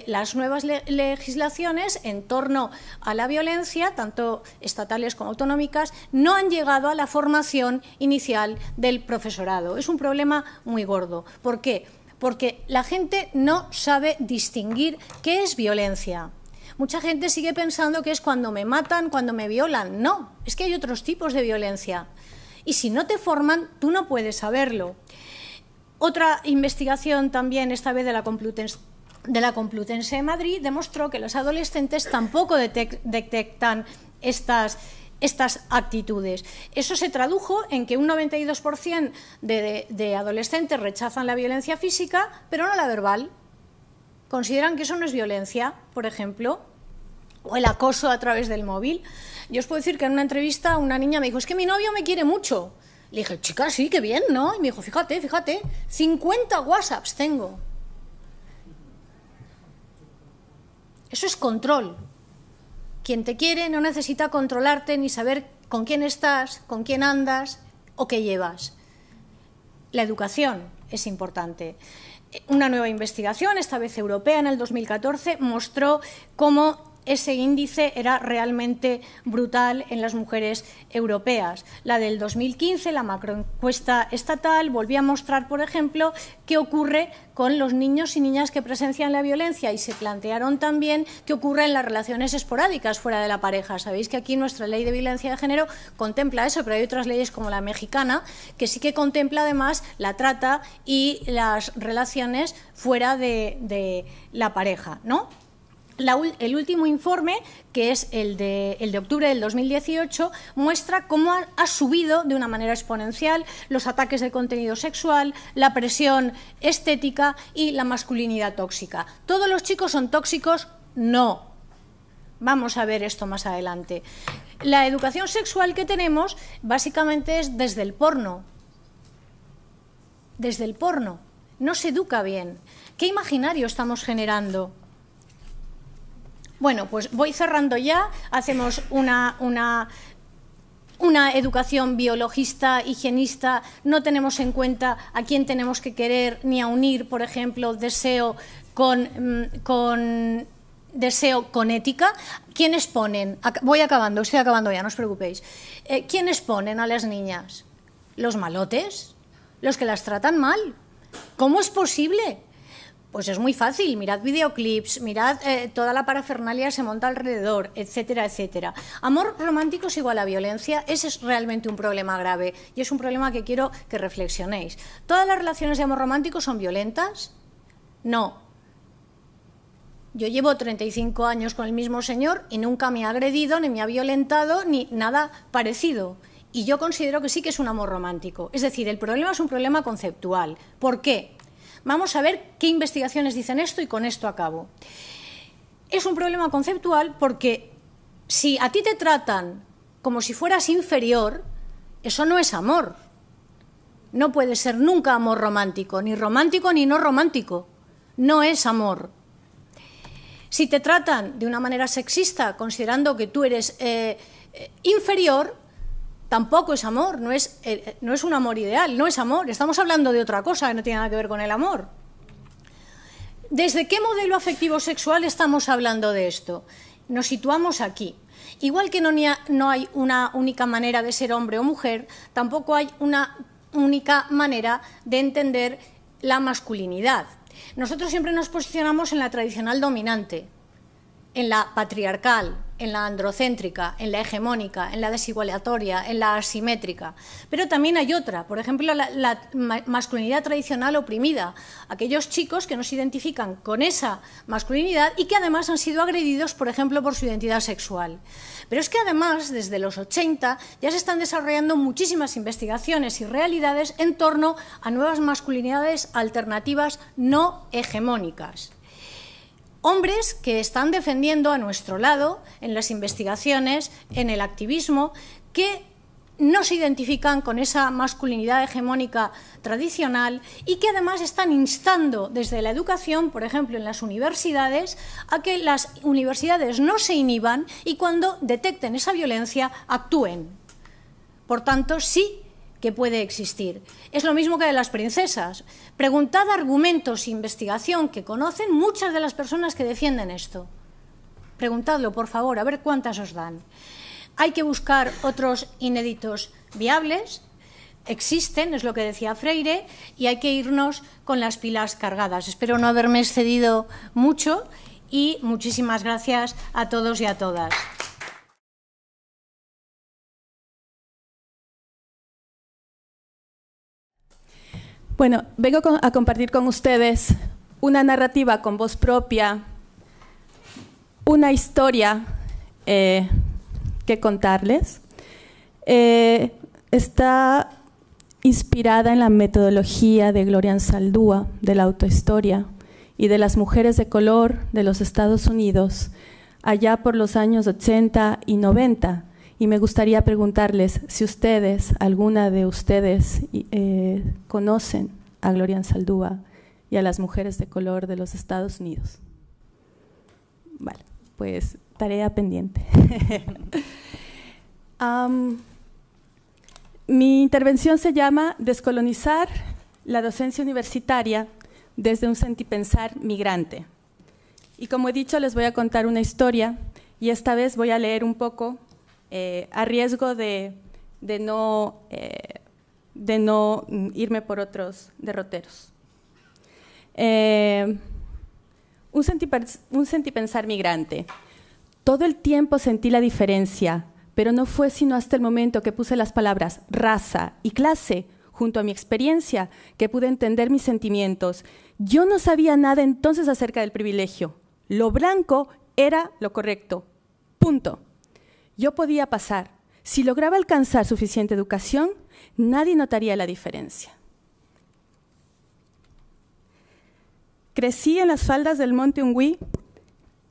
las nuevas legislaciones en torno a la violencia, tanto estatales como autonómicas, no han llegado a la formación inicial del profesorado. Es un problema muy gordo. ¿Por qué? Porque la gente no sabe distinguir qué es violencia. Mucha gente sigue pensando que es cuando me matan, cuando me violan. No, es que hay otros tipos de violencia. Y si no te forman, tú no puedes saberlo. Otra investigación también, esta vez de la Complutense de Madrid, demostró que los adolescentes tampoco detectan estas actitudes. Eso se tradujo en que un 92% de adolescentes rechazan la violencia física, pero no la verbal. Consideran que eso no es violencia, por ejemplo, o el acoso a través del móvil. Yo os puedo decir que en una entrevista una niña me dijo, es que mi novio me quiere mucho. Le dije, chica, sí, qué bien, ¿no? Y me dijo, fíjate, 50 WhatsApps tengo. Eso es control. Quien te quiere no necesita controlarte ni saber con quién estás, con quién andas o qué llevas. La educación es importante. Una nueva investigación, esta vez europea, en el 2014, mostró cómo ese índice era realmente brutal en las mujeres europeas. La del 2015, la macroencuesta estatal, volvía a mostrar, por ejemplo, qué ocurre con los niños y niñas que presencian la violencia y se plantearon también qué ocurre en las relaciones esporádicas fuera de la pareja. Sabéis que aquí nuestra ley de violencia de género contempla eso, pero hay otras leyes como la mexicana que sí que contempla además la trata y las relaciones fuera de la pareja, ¿no? El último informe, que es el de octubre del 2018, muestra cómo ha subido de una manera exponencial los ataques de contenido sexual, la presión estética y la masculinidad tóxica. ¿Todos los chicos son tóxicos? No. Vamos a ver esto más adelante. La educación sexual que tenemos básicamente es desde el porno. Desde el porno. No se educa bien. ¿Qué imaginario estamos generando? Bueno, pues voy cerrando ya. Hacemos una educación biologista, higienista. No tenemos en cuenta a quién tenemos que querer ni a unir, por ejemplo, deseo con ética. ¿Quiénes ponen? Voy acabando, estoy acabando ya, no os preocupéis. ¿Quiénes ponen a las niñas? ¿Los malotes? ¿Los que las tratan mal? ¿Cómo es posible? Pues es muy fácil, mirad videoclips, mirad toda la parafernalia que se monta alrededor, etcétera, etcétera. Amor romántico es igual a violencia, ese es realmente un problema grave y es un problema que quiero que reflexionéis. ¿Todas las relaciones de amor romántico son violentas? No. Yo llevo 35 años con el mismo señor y nunca me ha agredido, ni me ha violentado, ni nada parecido. Y yo considero que sí que es un amor romántico. Es decir, el problema es un problema conceptual. ¿Por qué? Vamos a ver qué investigaciones dicen esto y con esto acabo. Es un problema conceptual porque si a ti te tratan como si fueras inferior, eso no es amor. No puede ser nunca amor romántico ni no romántico. No es amor. Si te tratan de una manera sexista, considerando que tú eres inferior, tampoco es amor, no es un amor ideal, no es amor. Estamos hablando de otra cosa que no tiene nada que ver con el amor. ¿Desde qué modelo afectivo sexual estamos hablando de esto? Nos situamos aquí. Igual que no hay una única manera de ser hombre o mujer, tampoco hay una única manera de entender la masculinidad. Nosotros siempre nos posicionamos en la tradicional dominante, en la patriarcal, en la androcéntrica, en la hegemónica, en la desigualatoria, en la asimétrica. Pero también hay otra, por ejemplo, la masculinidad tradicional oprimida. Aquellos chicos que no se identifican con esa masculinidad y que además han sido agredidos, por ejemplo, por su identidad sexual. Pero es que además, desde los 80, ya se están desarrollando muchísimas investigaciones y realidades en torno a nuevas masculinidades alternativas no hegemónicas. Hombres que están defendiendo a nuestro lado en las investigaciones, en el activismo, que no se identifican con esa masculinidad hegemónica tradicional y que además están instando desde la educación, por ejemplo en las universidades, a que las universidades no se inhiban y cuando detecten esa violencia actúen. Por tanto, sí que puede existir. Es lo mismo que de las princesas. Preguntad argumentos e investigación que conocen muchas de las personas que defienden esto. Preguntadlo, por favor, a ver cuántas os dan. Hay que buscar otros inéditos viables, existen, es lo que decía Freire, y hay que irnos con las pilas cargadas. Espero no haberme excedido mucho y muchísimas gracias a todos y a todas. Bueno, vengo a compartir con ustedes una narrativa con voz propia, una historia que contarles. Está inspirada en la metodología de Gloria Anzaldúa, de la autohistoria y de las mujeres de color de los Estados Unidos, allá por los años 80 y 90. Y me gustaría preguntarles si ustedes, alguna de ustedes, conocen a Gloria Anzaldúa y a las mujeres de color de los Estados Unidos. Vale, pues tarea pendiente. Mi intervención se llama Descolonizar la docencia universitaria desde un sentipensar migrante. Y como he dicho, les voy a contar una historia y esta vez voy a leer un poco a riesgo de no irme por otros derroteros. Un sentipensar migrante. Todo el tiempo sentí la diferencia, pero no fue sino hasta el momento que puse las palabras raza y clase junto a mi experiencia que pude entender mis sentimientos. Yo no sabía nada entonces acerca del privilegio. Lo blanco era lo correcto. Punto. Yo podía pasar. Si lograba alcanzar suficiente educación, nadie notaría la diferencia. Crecí en las faldas del Monte Ungüí,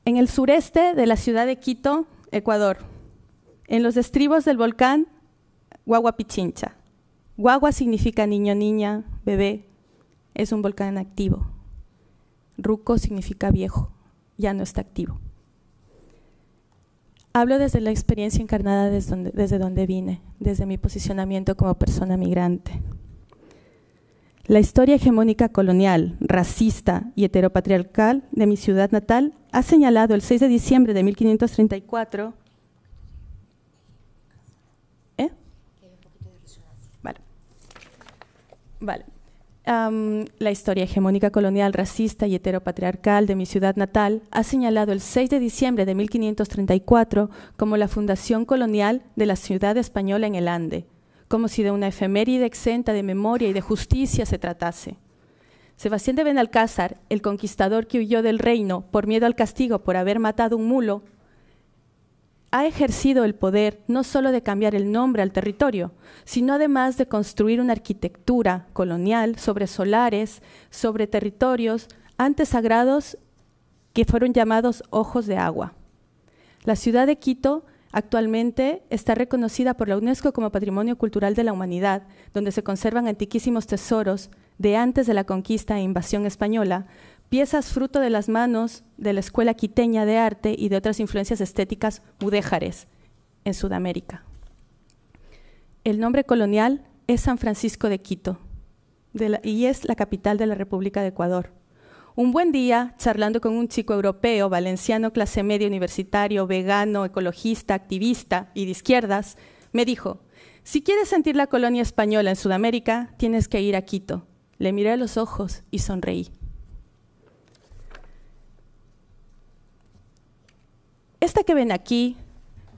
en el sureste de la ciudad de Quito, Ecuador, en los estribos del volcán Guagua Pichincha. Guagua significa niño, niña, bebé. Es un volcán activo. Ruco significa viejo, ya no está activo. Hablo desde la experiencia encarnada desde donde vine, desde mi posicionamiento como persona migrante. La historia hegemónica colonial, racista y heteropatriarcal de mi ciudad natal ha señalado el 6 de diciembre de 1534. Vale. La historia hegemónica colonial, racista y heteropatriarcal de mi ciudad natal ha señalado el 6 de diciembre de 1534 como la fundación colonial de la ciudad española en el Ande, como si de una efeméride exenta de memoria y de justicia se tratase. Sebastián de Benalcázar, el conquistador que huyó del reino por miedo al castigo por haber matado un mulo, ha ejercido el poder no solo de cambiar el nombre al territorio, sino además de construir una arquitectura colonial sobre solares, sobre territorios antes sagrados que fueron llamados ojos de agua. La ciudad de Quito actualmente está reconocida por la UNESCO como Patrimonio Cultural de la Humanidad, donde se conservan antiquísimos tesoros de antes de la conquista e invasión española, piezas fruto de las manos de la Escuela Quiteña de Arte y de otras influencias estéticas mudéjares en Sudamérica. El nombre colonial es San Francisco de Quito y es la capital de la República de Ecuador. Un buen día, charlando con un chico europeo, valenciano, clase media, universitario, vegano, ecologista, activista y de izquierdas, me dijo: si quieres sentir la colonia española en Sudamérica, tienes que ir a Quito. Le miré a los ojos y sonreí. Esta que ven aquí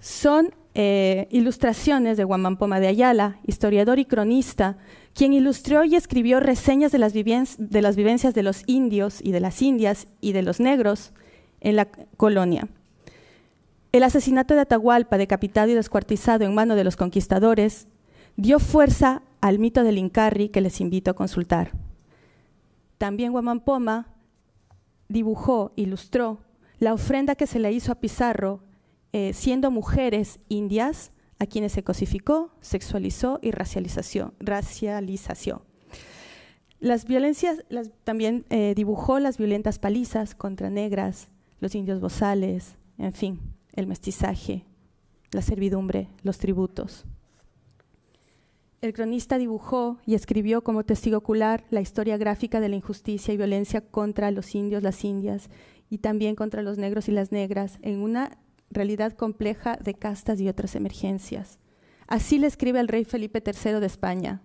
son ilustraciones de Guamán Poma de Ayala, historiador y cronista, quien ilustró y escribió reseñas de las vivencias de los indios y de las indias y de los negros en la colonia. El asesinato de Atahualpa, decapitado y descuartizado en mano de los conquistadores, dio fuerza al mito del Incarri, que les invito a consultar. También Guamán Poma dibujó, ilustró la ofrenda que se le hizo a Pizarro, siendo mujeres indias a quienes se cosificó, sexualizó y racialización. Las violencias, también dibujó las violentas palizas contra negras, los indios bozales, en fin, el mestizaje, la servidumbre, los tributos. El cronista dibujó y escribió como testigo ocular la historia gráfica de la injusticia y violencia contra los indios, las indias, y también contra los negros y las negras, en una realidad compleja de castas y otras emergencias. Así le escribe el rey Felipe III de España.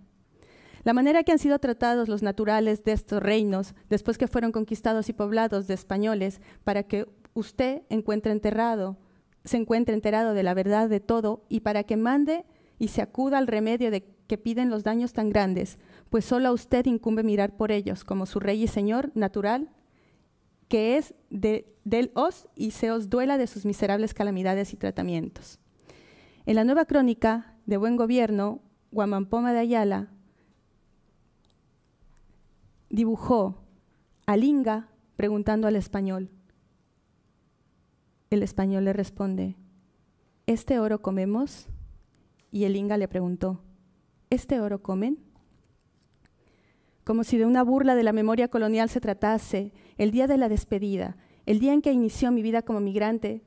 La manera que han sido tratados los naturales de estos reinos, después que fueron conquistados y poblados de españoles, para que usted se encuentre enterado de la verdad de todo y para que mande y se acuda al remedio de que piden los daños tan grandes, pues solo a usted incumbe mirar por ellos como su rey y señor natural, que es del os y se os duela de sus miserables calamidades y tratamientos. En la nueva crónica de Buen Gobierno, Guamán Poma de Ayala dibujó al Inga preguntando al español. El español le responde: ¿este oro comemos? Y el Inga le preguntó: ¿este oro comen? Como si de una burla de la memoria colonial se tratase, el día de la despedida, el día en que inició mi vida como migrante,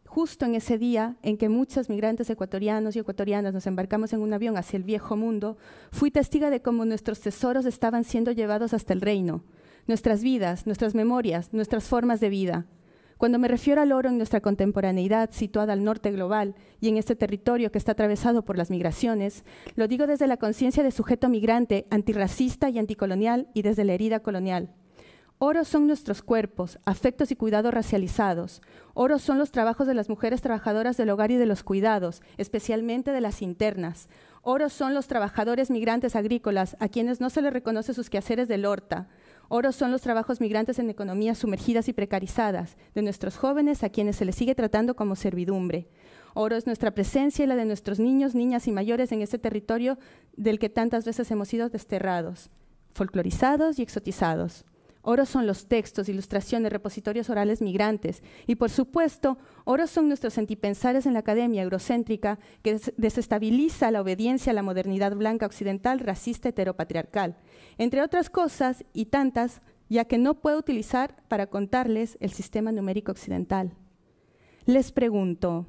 justo en ese día en que muchos migrantes ecuatorianos y ecuatorianas nos embarcamos en un avión hacia el viejo mundo, fui testiga de cómo nuestros tesoros estaban siendo llevados hasta el reino, nuestras vidas, nuestras memorias, nuestras formas de vida. Cuando me refiero al oro en nuestra contemporaneidad, situada al norte global y en este territorio que está atravesado por las migraciones, lo digo desde la conciencia de sujeto migrante, antirracista y anticolonial y desde la herida colonial. Oro son nuestros cuerpos, afectos y cuidados racializados. Oro son los trabajos de las mujeres trabajadoras del hogar y de los cuidados, especialmente de las internas. Oro son los trabajadores migrantes agrícolas a quienes no se les reconoce sus quehaceres del horta. Oro son los trabajos migrantes en economías sumergidas y precarizadas, de nuestros jóvenes a quienes se les sigue tratando como servidumbre. Oro es nuestra presencia y la de nuestros niños, niñas y mayores en este territorio del que tantas veces hemos sido desterrados, folclorizados y exotizados. Oro son los textos, ilustraciones, repositorios orales migrantes. Y, por supuesto, oro son nuestros sentipensares en la academia eurocéntrica que desestabiliza la obediencia a la modernidad blanca occidental, racista, heteropatriarcal. Entre otras cosas, y tantas, ya que no puedo utilizar para contarles el sistema numérico occidental. Les pregunto,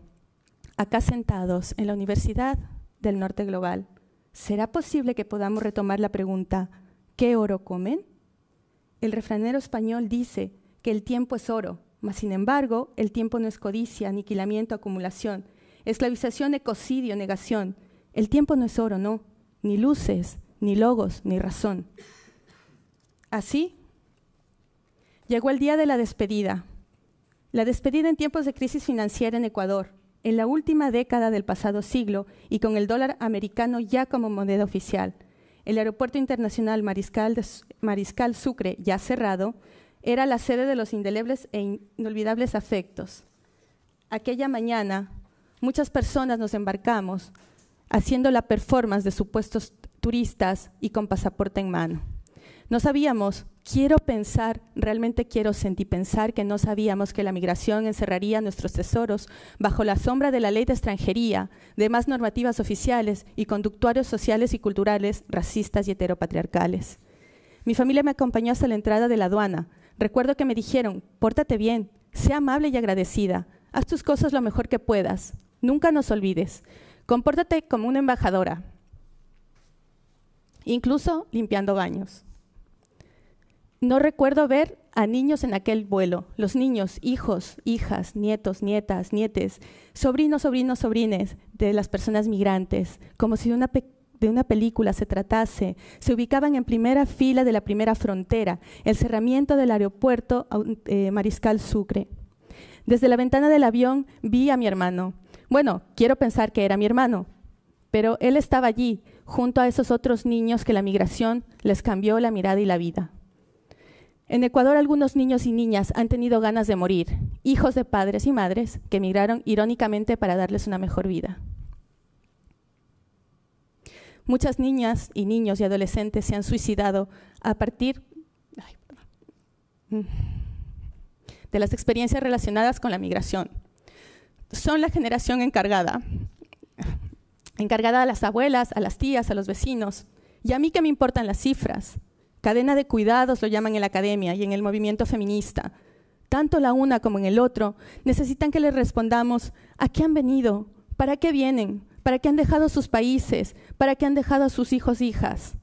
acá sentados en la Universidad del Norte Global, ¿será posible que podamos retomar la pregunta ¿qué oro comen? El refranero español dice que el tiempo es oro, mas sin embargo, el tiempo no es codicia, aniquilamiento, acumulación, esclavización, ecocidio, negación. El tiempo no es oro, no, ni luces, ni logos, ni razón. Así, llegó el día de la despedida. La despedida en tiempos de crisis financiera en Ecuador, en la última década del pasado siglo y con el dólar americano ya como moneda oficial. El Aeropuerto Internacional Mariscal Sucre, ya cerrado, era la sede de los indelebles e inolvidables afectos. Aquella mañana, muchas personas nos embarcamos haciendo la performance de supuestos turistas y con pasaporte en mano. No sabíamos, quiero pensar, realmente quiero sentipensar que no sabíamos que la migración encerraría nuestros tesoros bajo la sombra de la ley de extranjería, de más normativas oficiales y conductuarios sociales y culturales racistas y heteropatriarcales. Mi familia me acompañó hasta la entrada de la aduana. Recuerdo que me dijeron, pórtate bien, sé amable y agradecida, haz tus cosas lo mejor que puedas, nunca nos olvides, compórtate como una embajadora, incluso limpiando baños. No recuerdo ver a niños en aquel vuelo, los niños, hijos, hijas, nietos, nietas, nietes, sobrinos, sobrinos, sobrines de las personas migrantes, como si de una película se tratase, se ubicaban en primera fila de la primera frontera, el cerramiento del aeropuerto Mariscal Sucre. Desde la ventana del avión vi a mi hermano. Bueno, quiero pensar que era mi hermano, pero él estaba allí, junto a esos otros niños que la migración les cambió la mirada y la vida. En Ecuador, algunos niños y niñas han tenido ganas de morir, hijos de padres y madres que emigraron irónicamente para darles una mejor vida. Muchas niñas y niños y adolescentes se han suicidado a partir de las experiencias relacionadas con la migración. Son la generación encargada a las abuelas, a las tías, a los vecinos. Y a mí que me importan las cifras. Cadena de cuidados lo llaman en la academia y en el movimiento feminista. Tanto la una como en el otro necesitan que les respondamos ¿a qué han venido? ¿Para qué vienen? ¿Para qué han dejado sus países? ¿Para qué han dejado a sus hijos e hijas?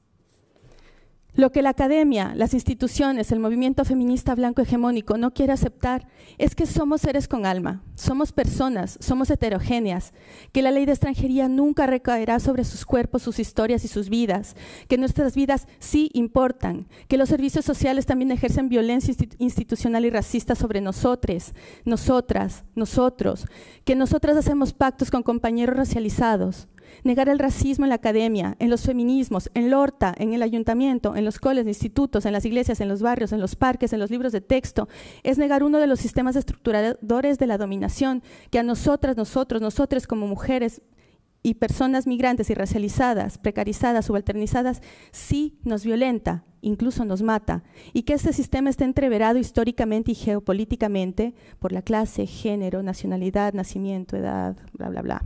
Lo que la academia, las instituciones, el movimiento feminista blanco hegemónico no quiere aceptar es que somos seres con alma, somos personas, somos heterogéneas, que la ley de extranjería nunca recaerá sobre sus cuerpos, sus historias y sus vidas, que nuestras vidas sí importan, que los servicios sociales también ejercen violencia institucional y racista sobre nosotros, nosotras, nosotros, que nosotras hacemos pactos con compañeros racializados. Negar el racismo en la academia, en los feminismos, en Lorta, en el ayuntamiento, en los coles, institutos, en las iglesias, en los barrios, en los parques, en los libros de texto, es negar uno de los sistemas estructuradores de la dominación que a nosotras, nosotros como mujeres y personas migrantes y racializadas, precarizadas, subalternizadas, sí nos violenta, incluso nos mata, y que este sistema está entreverado históricamente y geopolíticamente por la clase, género, nacionalidad, nacimiento, edad, bla, bla, bla.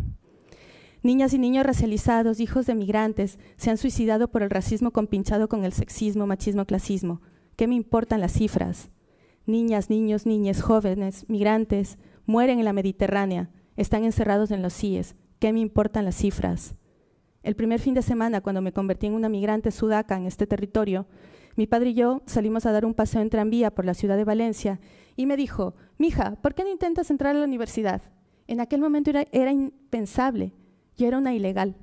Niñas y niños racializados, hijos de migrantes, se han suicidado por el racismo compinchado con el sexismo, machismo, clasismo. ¿Qué me importan las cifras? Niñas, niños, niñas, jóvenes, migrantes, mueren en la Mediterránea, están encerrados en los CIES. ¿Qué me importan las cifras? El primer fin de semana, cuando me convertí en una migrante sudaca en este territorio, mi padre y yo salimos a dar un paseo en tranvía por la ciudad de Valencia y me dijo, mija, ¿por qué no intentas entrar a la universidad? En aquel momento era impensable. Yo era una ilegal.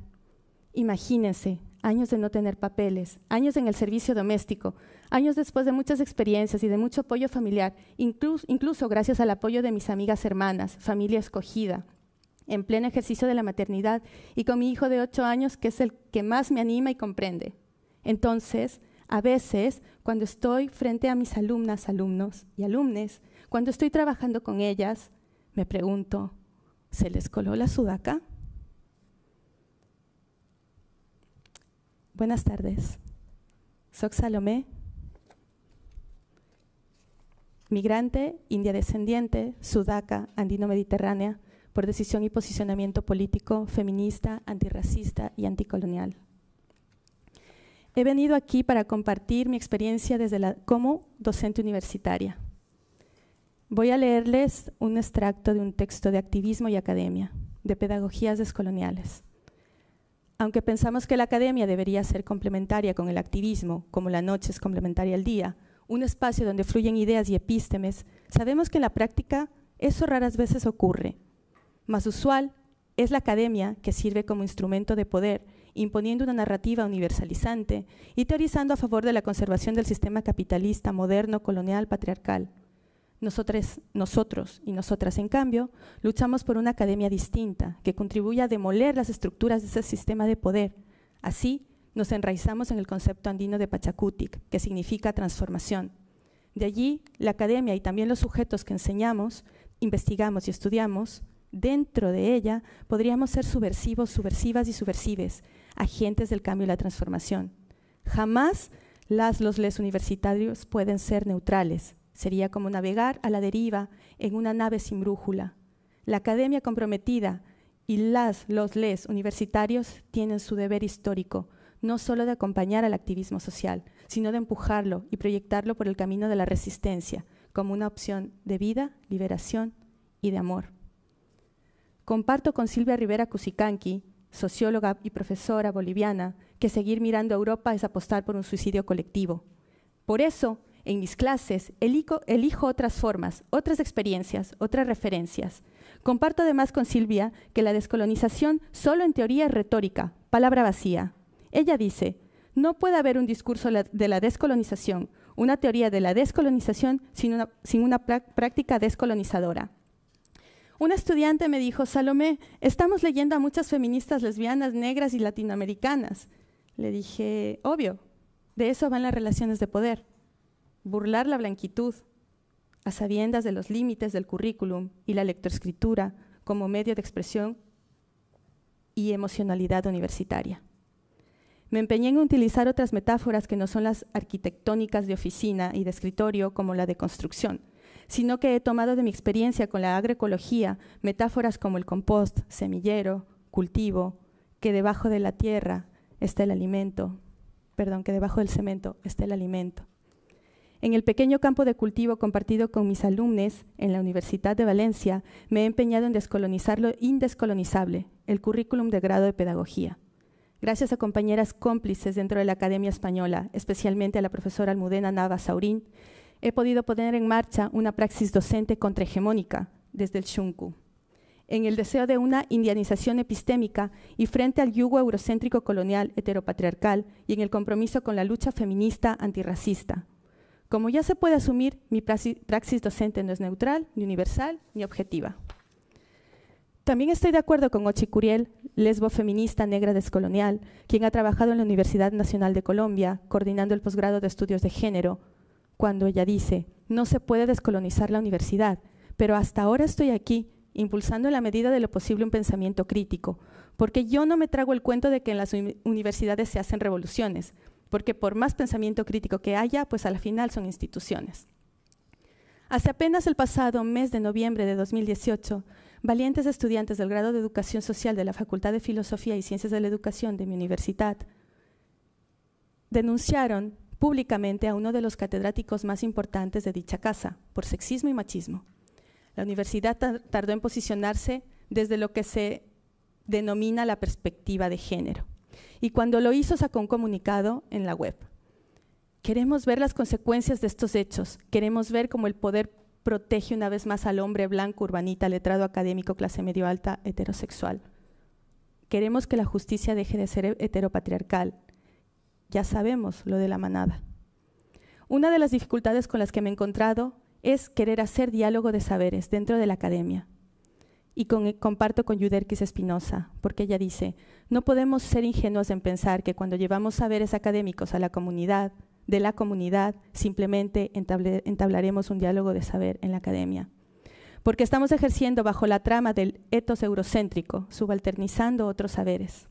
Imagínense, años de no tener papeles, años en el servicio doméstico, años después de muchas experiencias y de mucho apoyo familiar, incluso gracias al apoyo de mis amigas hermanas, familia escogida, en pleno ejercicio de la maternidad y con mi hijo de 8 años, que es el que más me anima y comprende. Entonces, A veces, cuando estoy frente a mis alumnas, alumnos y alumnes, cuando estoy trabajando con ellas, me pregunto, ¿se les coló la sudaca? Buenas tardes. Soc Salomé, migrante, india descendiente, sudaca, andino-mediterránea, por decisión y posicionamiento político, feminista, antirracista y anticolonial. He venido aquí para compartir mi experiencia como docente universitaria. Voy a leerles un extracto de un texto de activismo y academia, de pedagogías descoloniales. Aunque pensamos que la academia debería ser complementaria con el activismo, como la noche es complementaria al día, un espacio donde fluyen ideas y epístemes, sabemos que en la práctica eso raras veces ocurre. Más usual es la academia que sirve como instrumento de poder, imponiendo una narrativa universalizante y teorizando a favor de la conservación del sistema capitalista moderno, colonial, patriarcal. Nosotros y nosotras, en cambio, luchamos por una academia distinta que contribuya a demoler las estructuras de ese sistema de poder. Así, nos enraizamos en el concepto andino de Pachacutic, que significa transformación. De allí, la academia y también los sujetos que enseñamos, investigamos y estudiamos, dentro de ella podríamos ser subversivos, subversivas y subversives, agentes del cambio y la transformación. Jamás los universitarios pueden ser neutrales. Sería como navegar a la deriva en una nave sin brújula. La academia comprometida y los universitarios tienen su deber histórico, no solo de acompañar al activismo social, sino de empujarlo y proyectarlo por el camino de la resistencia, como una opción de vida, liberación y de amor. Comparto con Silvia Rivera Cusicanqui, socióloga y profesora boliviana, que seguir mirando a Europa es apostar por un suicidio colectivo. Por eso, en mis clases, elijo otras formas, otras experiencias, otras referencias. Comparto además con Silvia que la descolonización solo en teoría es retórica, palabra vacía. Ella dice, no puede haber un discurso de la descolonización, una teoría de la descolonización sin una práctica descolonizadora. Una estudiante me dijo, Salomé, estamos leyendo a muchas feministas lesbianas, negras y latinoamericanas. Le dije, obvio, de eso van las relaciones de poder. Burlar la blanquitud, a sabiendas de los límites del currículum y la lectoescritura como medio de expresión y emocionalidad universitaria. Me empeñé en utilizar otras metáforas que no son las arquitectónicas de oficina y de escritorio como la de construcción, sino que he tomado de mi experiencia con la agroecología metáforas como el compost, semillero, cultivo, que debajo de la tierra está el alimento, que debajo del cemento está el alimento. En el pequeño campo de cultivo compartido con mis alumnos en la Universidad de Valencia, me he empeñado en descolonizar lo indescolonizable, el currículum de grado de pedagogía. Gracias a compañeras cómplices dentro de la Academia Española, especialmente a la profesora Almudena Navas Saurín, he podido poner en marcha una praxis docente contrahegemónica desde el Xuncu, en el deseo de una indianización epistémica y frente al yugo eurocéntrico colonial heteropatriarcal y en el compromiso con la lucha feminista antirracista. Como ya se puede asumir, mi praxis docente no es neutral, ni universal, ni objetiva. También estoy de acuerdo con Ochi Curiel, lesbo feminista negra descolonial, quien ha trabajado en la Universidad Nacional de Colombia, coordinando el posgrado de estudios de género, cuando ella dice, no se puede descolonizar la universidad, pero hasta ahora estoy aquí, impulsando en la medida de lo posible un pensamiento crítico, porque yo no me trago el cuento de que en las universidades se hacen revoluciones, porque por más pensamiento crítico que haya, pues a la final son instituciones. Hace apenas el pasado mes de noviembre de 2018, valientes estudiantes del grado de Educación Social de la Facultad de Filosofía y Ciencias de la Educación de mi universidad denunciaron públicamente a uno de los catedráticos más importantes de dicha casa por sexismo y machismo. La universidad tardó en posicionarse desde lo que se denomina la perspectiva de género. Y cuando lo hizo, sacó un comunicado en la web. Queremos ver las consecuencias de estos hechos. Queremos ver cómo el poder protege una vez más al hombre blanco, urbanita, letrado, académico, clase medio alta, heterosexual. Queremos que la justicia deje de ser heteropatriarcal. Ya sabemos lo de la manada. Una de las dificultades con las que me he encontrado es querer hacer diálogo de saberes dentro de la academia. Y comparto con Yuderquis Espinosa, porque ella dice, no podemos ser ingenuos en pensar que cuando llevamos saberes académicos a la comunidad de la comunidad, simplemente entablaremos un diálogo de saber en la academia. Porque estamos ejerciendo bajo la trama del etos eurocéntrico, subalternizando otros saberes.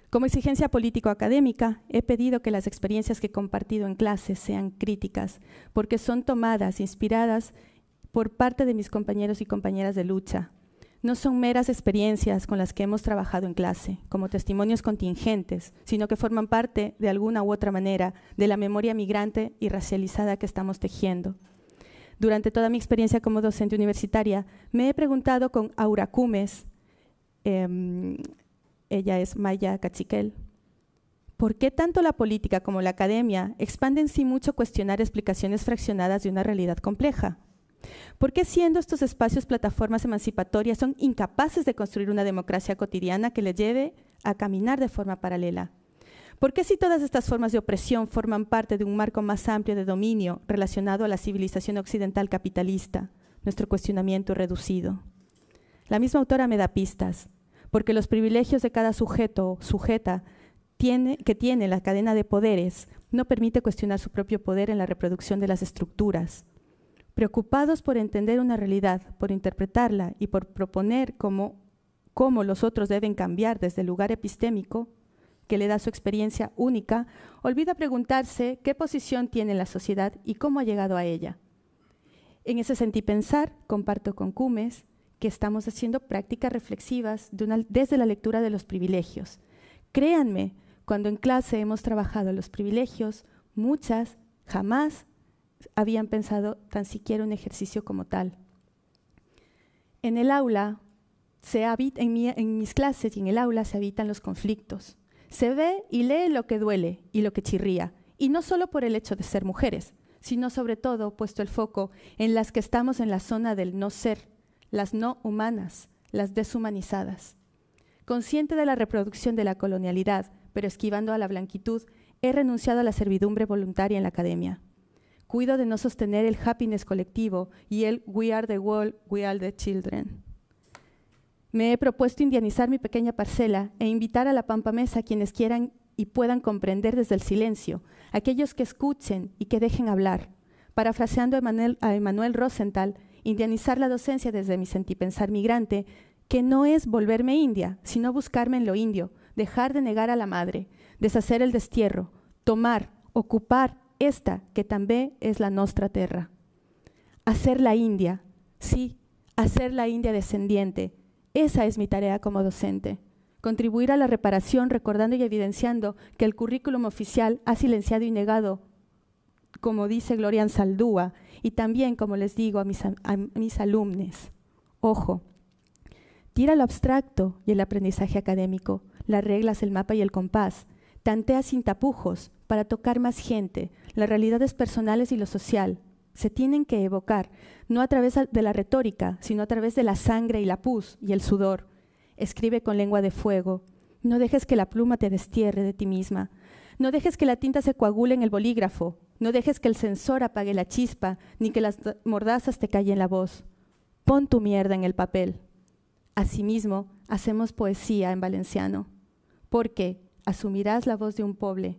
Como exigencia político-académica, he pedido que las experiencias que he compartido en clases sean críticas, porque son tomadas, inspiradas por parte de mis compañeros y compañeras de lucha. No son meras experiencias con las que hemos trabajado en clase, como testimonios contingentes, sino que forman parte, de alguna u otra manera, de la memoria migrante y racializada que estamos tejiendo. Durante toda mi experiencia como docente universitaria, me he preguntado con Aura Cumes, ella es Maya Cachiquel, ¿por qué tanto la política como la academia expanden sin mucho cuestionar explicaciones fraccionadas de una realidad compleja? ¿Por qué, siendo estos espacios plataformas emancipatorias, son incapaces de construir una democracia cotidiana que les lleve a caminar de forma paralela? ¿Por qué, si todas estas formas de opresión forman parte de un marco más amplio de dominio relacionado a la civilización occidental capitalista, nuestro cuestionamiento es reducido? La misma autora me da pistas, porque los privilegios de cada sujeto o sujeta que tiene la cadena de poderes no permite cuestionar su propio poder en la reproducción de las estructuras. Preocupados por entender una realidad, por interpretarla y por proponer cómo los otros deben cambiar desde el lugar epistémico que le da su experiencia única, olvida preguntarse qué posición tiene la sociedad y cómo ha llegado a ella. En ese sentipensar, comparto con Cumes que estamos haciendo prácticas reflexivas desde la lectura de los privilegios. Créanme, cuando en clase hemos trabajado los privilegios, muchas jamás habían pensado tan siquiera un ejercicio como tal. En el aula, en mis clases y en el aula se habitan los conflictos. Se ve y lee lo que duele y lo que chirría, y no solo por el hecho de ser mujeres, sino sobre todo puesto el foco en las que estamos en la zona del no ser, las no humanas, las deshumanizadas. Consciente de la reproducción de la colonialidad, pero esquivando a la blanquitud, he renunciado a la servidumbre voluntaria en la academia. Cuido de no sostener el happiness colectivo y el we are the world, we are the children. Me he propuesto indianizar mi pequeña parcela e invitar a la pampamesa a quienes quieran y puedan comprender desde el silencio, aquellos que escuchen y que dejen hablar. Parafraseando a Emanuel Rosenthal, indianizar la docencia desde mi sentipensar migrante, que no es volverme india, sino buscarme en lo indio, dejar de negar a la madre, deshacer el destierro, tomar, ocupar esta que també es la nostra terra. Hacer la india, sí, hacer la india descendiente, esa es mi tarea como docente. Contribuir a la reparación recordando y evidenciando que el currículum oficial ha silenciado y negado, como dice Gloria Anzaldúa, y también, como les digo a mis alumnos, ojo, tira lo abstracto y el aprendizaje académico, las reglas, el mapa y el compás, tantea sin tapujos para tocar más gente, las realidades personales y lo social, se tienen que evocar, no a través de la retórica, sino a través de la sangre y la pus y el sudor. Escribe con lengua de fuego, no dejes que la pluma te destierre de ti misma, no dejes que la tinta se coagule en el bolígrafo, no dejes que el sensor apague la chispa, ni que las mordazas te callen la voz. Pon tu mierda en el papel. Asimismo, hacemos poesía en valenciano, porque asumirás la voz de un poble.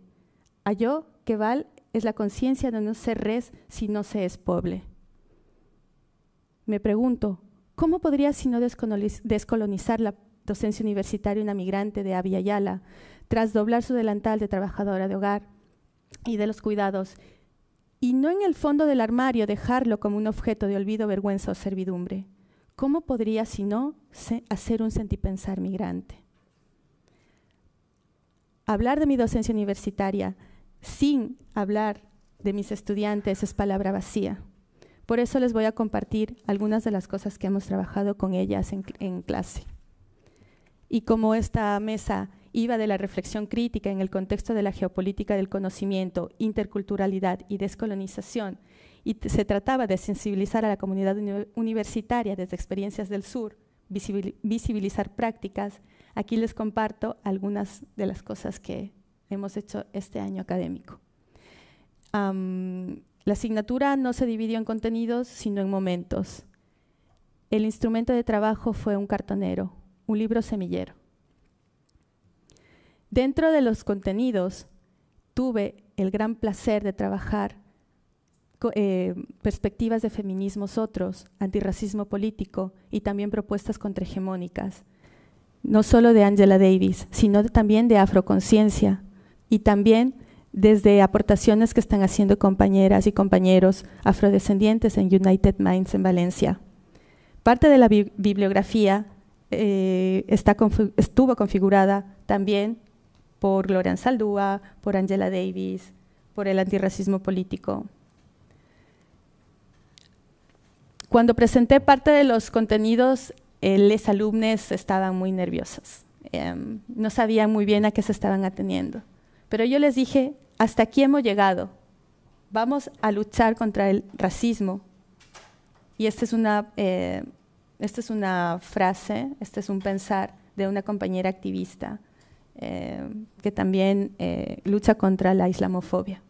Allò que val es la conciencia de no ser res si no se es poble. Me pregunto, ¿cómo podría sino descolonizar la docencia universitaria una migrante de Abya Yala, tras doblar su delantal de trabajadora de hogar y de los cuidados, y no en el fondo del armario dejarlo como un objeto de olvido, vergüenza o servidumbre? ¿Cómo podría sino hacer un sentipensar migrante? Hablar de mi docencia universitaria sin hablar de mis estudiantes es palabra vacía. Por eso les voy a compartir algunas de las cosas que hemos trabajado con ellas en clase. Y como esta mesa iba de la reflexión crítica en el contexto de la geopolítica del conocimiento, interculturalidad y descolonización, y se trataba de sensibilizar a la comunidad universitaria desde experiencias del sur, visibilizar prácticas, aquí les comparto algunas de las cosas que hemos hecho este año académico. La asignatura no se dividió en contenidos, sino en momentos. El instrumento de trabajo fue un cartonero, un libro semillero. Dentro de los contenidos tuve el gran placer de trabajar perspectivas de feminismos otros, antirracismo político y también propuestas contrahegemónicas, no solo de Angela Davis, sino también de afroconciencia y también desde aportaciones que están haciendo compañeras y compañeros afrodescendientes en United Minds en Valencia. Parte de la bibliografía estuvo configurada también por Gloria Anzaldúa, por Angela Davis, por el antirracismo político. Cuando presenté parte de los contenidos, los alumnos estaban muy nerviosos, no sabían muy bien a qué se estaban ateniendo. Pero yo les dije, hasta aquí hemos llegado, vamos a luchar contra el racismo. Y esta es una frase, este es un pensar de una compañera activista que también lucha contra la islamofobia.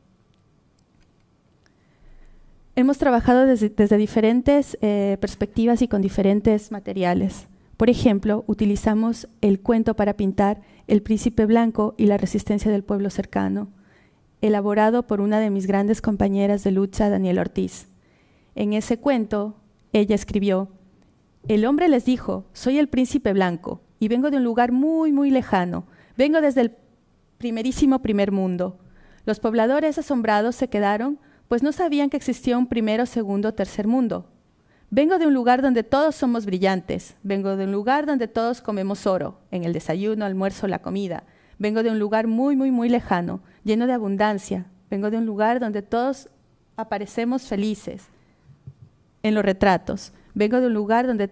Hemos trabajado desde diferentes perspectivas y con diferentes materiales. Por ejemplo, utilizamos el cuento para pintar El príncipe blanco y la resistencia del pueblo cercano, elaborado por una de mis grandes compañeras de lucha, Daniela Ortiz. En ese cuento, ella escribió: el hombre les dijo, soy el príncipe blanco y vengo de un lugar muy, muy lejano. Vengo desde el primerísimo primer mundo. Los pobladores asombrados se quedaron, pues no sabían que existía un primero, segundo, tercer mundo. Vengo de un lugar donde todos somos brillantes. Vengo de un lugar donde todos comemos oro, en el desayuno, almuerzo, la comida. Vengo de un lugar muy, muy, muy lejano, lleno de abundancia. Vengo de un lugar donde todos aparecemos felices en los retratos. Vengo de un lugar donde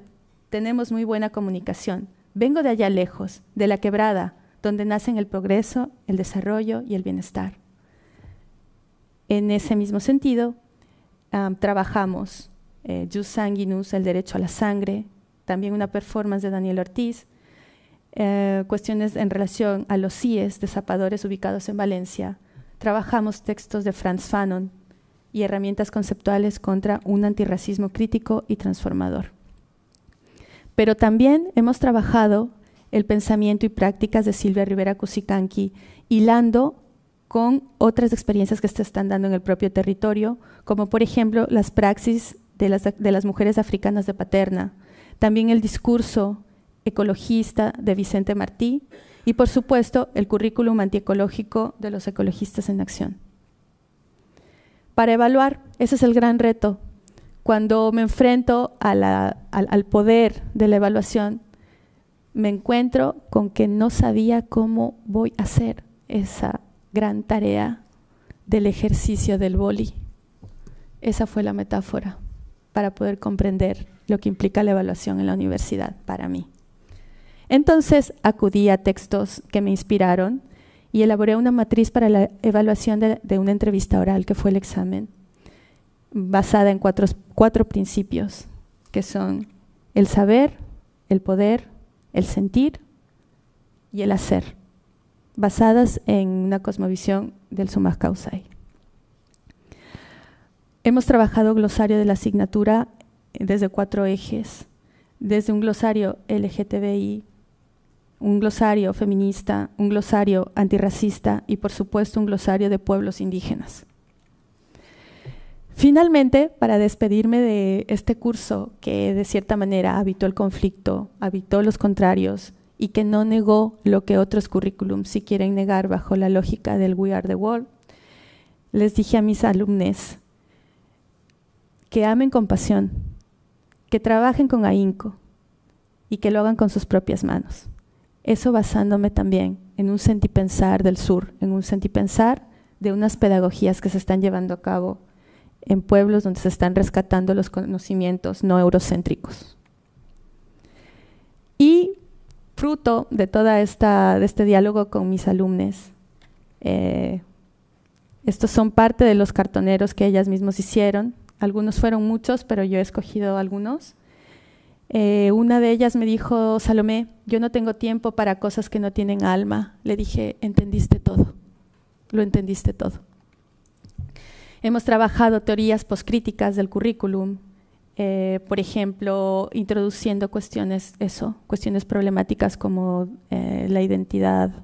tenemos muy buena comunicación. Vengo de allá lejos, de la quebrada, donde nacen el progreso, el desarrollo y el bienestar. En ese mismo sentido, trabajamos Jus Sanguinus, el derecho a la sangre, también una performance de Daniela Ortiz, cuestiones en relación a los CIES, desapadores ubicados en Valencia. Trabajamos textos de Frantz Fanon y herramientas conceptuales contra un antirracismo crítico y transformador. Pero también hemos trabajado el pensamiento y prácticas de Silvia Rivera Cusicanqui, hilando con otras experiencias que se están dando en el propio territorio, como por ejemplo las praxis de las mujeres africanas de Paterna, también el discurso ecologista de Vicente Martí y por supuesto el currículum antiecológico de los ecologistas en acción. Para evaluar, ese es el gran reto. Cuando me enfrento al poder de la evaluación, me encuentro con que no sabía cómo voy a hacer esa gran tarea del ejercicio del boli. Esa fue la metáfora para poder comprender lo que implica la evaluación en la universidad para mí. Entonces acudí a textos que me inspiraron y elaboré una matriz para la evaluación de una entrevista oral, que fue el examen, basada en cuatro principios, que son el saber, el poder, el sentir y el hacer, basadas en una cosmovisión del Summa Causai. Hemos trabajado glosario de la asignatura desde 4 ejes, desde un glosario LGTBI, un glosario feminista, un glosario antirracista y por supuesto un glosario de pueblos indígenas. Finalmente, para despedirme de este curso que de cierta manera habitó el conflicto, habitó los contrarios y que no negó lo que otros currículums sí quieren negar bajo la lógica del We Are the World, les dije a mis alumnos que amen con pasión, que trabajen con ahínco y que lo hagan con sus propias manos. Eso basándome también en un sentipensar del sur, en un sentipensar de unas pedagogías que se están llevando a cabo en pueblos donde se están rescatando los conocimientos no eurocéntricos. Y fruto de de este diálogo con mis alumnos, estos son parte de los cartoneros que ellas mismas hicieron. Algunos fueron muchos, pero yo he escogido algunos. Una de ellas me dijo: Salomé, yo no tengo tiempo para cosas que no tienen alma. Le dije: entendiste todo, lo entendiste todo. Hemos trabajado teorías poscríticas del currículum, por ejemplo, introduciendo cuestiones problemáticas como la identidad,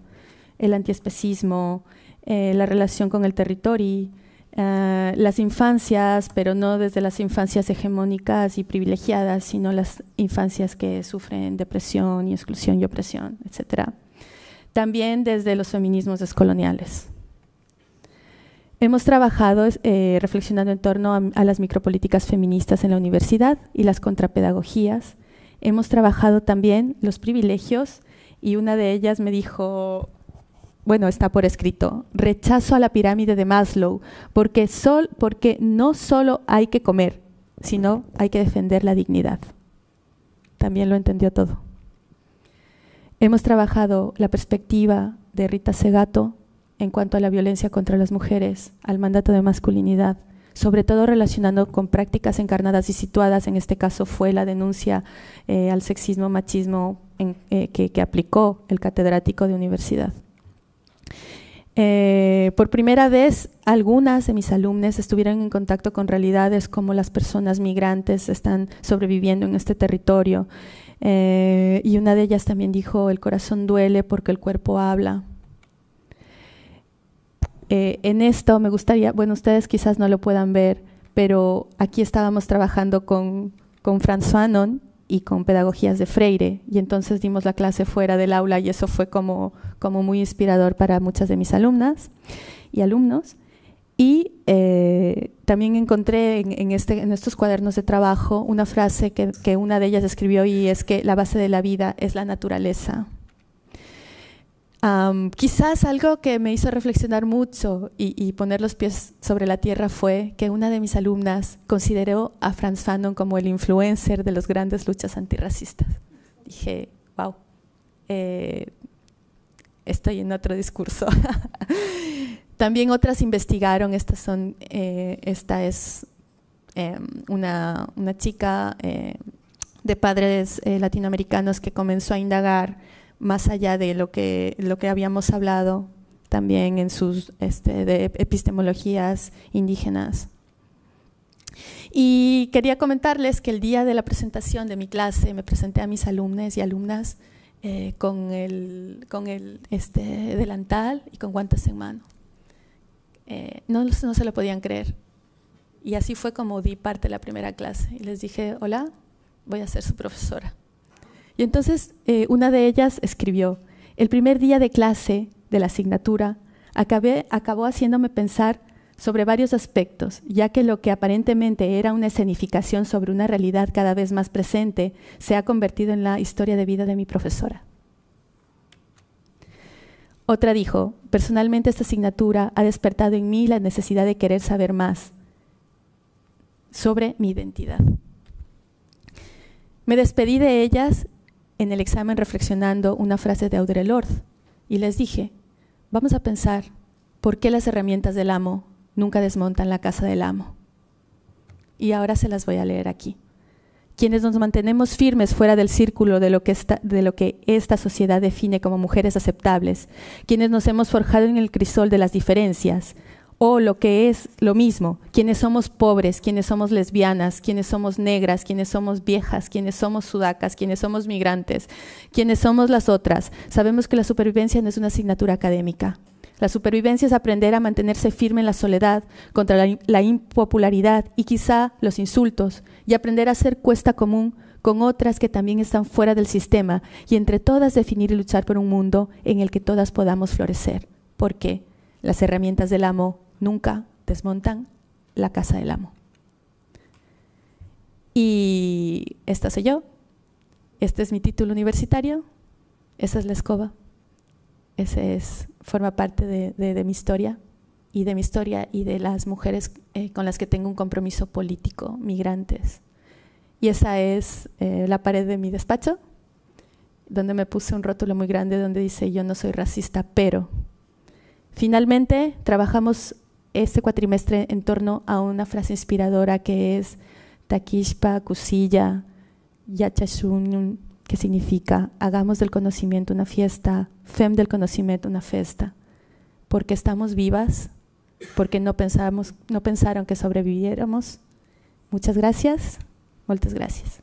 el antiespecismo, la relación con el territorio, las infancias, pero no desde las infancias hegemónicas y privilegiadas, sino las infancias que sufren depresión y exclusión y opresión, etc. También desde los feminismos descoloniales. Hemos trabajado reflexionando en torno a las micropolíticas feministas en la universidad y las contrapedagogías. Hemos trabajado también los privilegios y una de ellas me dijo, bueno, está por escrito, rechazo a la pirámide de Maslow porque no solo hay que comer, sino hay que defender la dignidad. También lo entendió todo. Hemos trabajado la perspectiva de Rita Segato en cuanto a la violencia contra las mujeres, al mandato de masculinidad, sobre todo relacionando con prácticas encarnadas y situadas, en este caso fue la denuncia al sexismo, machismo que aplicó el catedrático de universidad. Por primera vez, algunas de mis alumnas estuvieron en contacto con realidades como las personas migrantes están sobreviviendo en este territorio, y una de ellas también dijo, el corazón duele porque el cuerpo habla. En esto me gustaría, bueno, ustedes quizás no lo puedan ver, pero aquí estábamos trabajando con Frantz Fanon y con pedagogías de Freire, y entonces dimos la clase fuera del aula y eso fue como muy inspirador para muchas de mis alumnas y alumnos. Y también encontré en estos cuadernos de trabajo una frase que una de ellas escribió, y es que la base de la vida es la naturaleza. Quizás algo que me hizo reflexionar mucho y poner los pies sobre la tierra fue que una de mis alumnas consideró a Frantz Fanon como el influencer de las grandes luchas antirracistas. Dije, wow, estoy en otro discurso. También otras investigaron, esta es una chica de padres latinoamericanos que comenzó a indagar más allá de lo que habíamos hablado también en sus de epistemologías indígenas. Y quería comentarles que el día de la presentación de mi clase me presenté a mis alumnos y alumnas con el delantal y con guantes en mano. No se lo podían creer. Y así fue como di parte de la primera clase. Y les dije, hola, voy a ser su profesora. Y entonces una de ellas escribió, el primer día de clase de la asignatura acabó haciéndome pensar sobre varios aspectos, ya que lo que aparentemente era una escenificación sobre una realidad cada vez más presente se ha convertido en la historia de vida de mi profesora. Otra dijo, personalmente esta asignatura ha despertado en mí la necesidad de querer saber más sobre mi identidad. Me despedí de ellas en el examen reflexionando una frase de Audre Lorde y les dije, vamos a pensar por qué las herramientas del amo nunca desmontan la casa del amo. Y ahora se las voy a leer aquí. Quienes nos mantenemos firmes fuera del círculo de lo que esta sociedad define como mujeres aceptables, quienes nos hemos forjado en el crisol de las diferencias, o lo que es lo mismo, quienes somos pobres, quienes somos lesbianas, quienes somos negras, quienes somos viejas, quienes somos sudacas, quienes somos migrantes, quienes somos las otras, sabemos que la supervivencia no es una asignatura académica. La supervivencia es aprender a mantenerse firme en la soledad, contra la impopularidad y quizá los insultos, y aprender a ser cuesta común con otras que también están fuera del sistema, y entre todas definir y luchar por un mundo en el que todas podamos florecer. Porque las herramientas del amo nunca desmontan la casa del amo. Y esta soy yo, este es mi título universitario, esa es la escoba, forma parte de mi historia y de las mujeres con las que tengo un compromiso político, migrantes. Y esa es la pared de mi despacho, donde me puse un rótulo muy grande donde dice yo no soy racista, pero. Finalmente trabajamos este cuatrimestre en torno a una frase inspiradora que es Takishpa Kusilla Yachashun, que significa hagamos del conocimiento una fiesta, fem del conocimiento una festa, porque estamos vivas, porque no pensaron que sobreviviéramos. Muchas gracias, moltes gracias.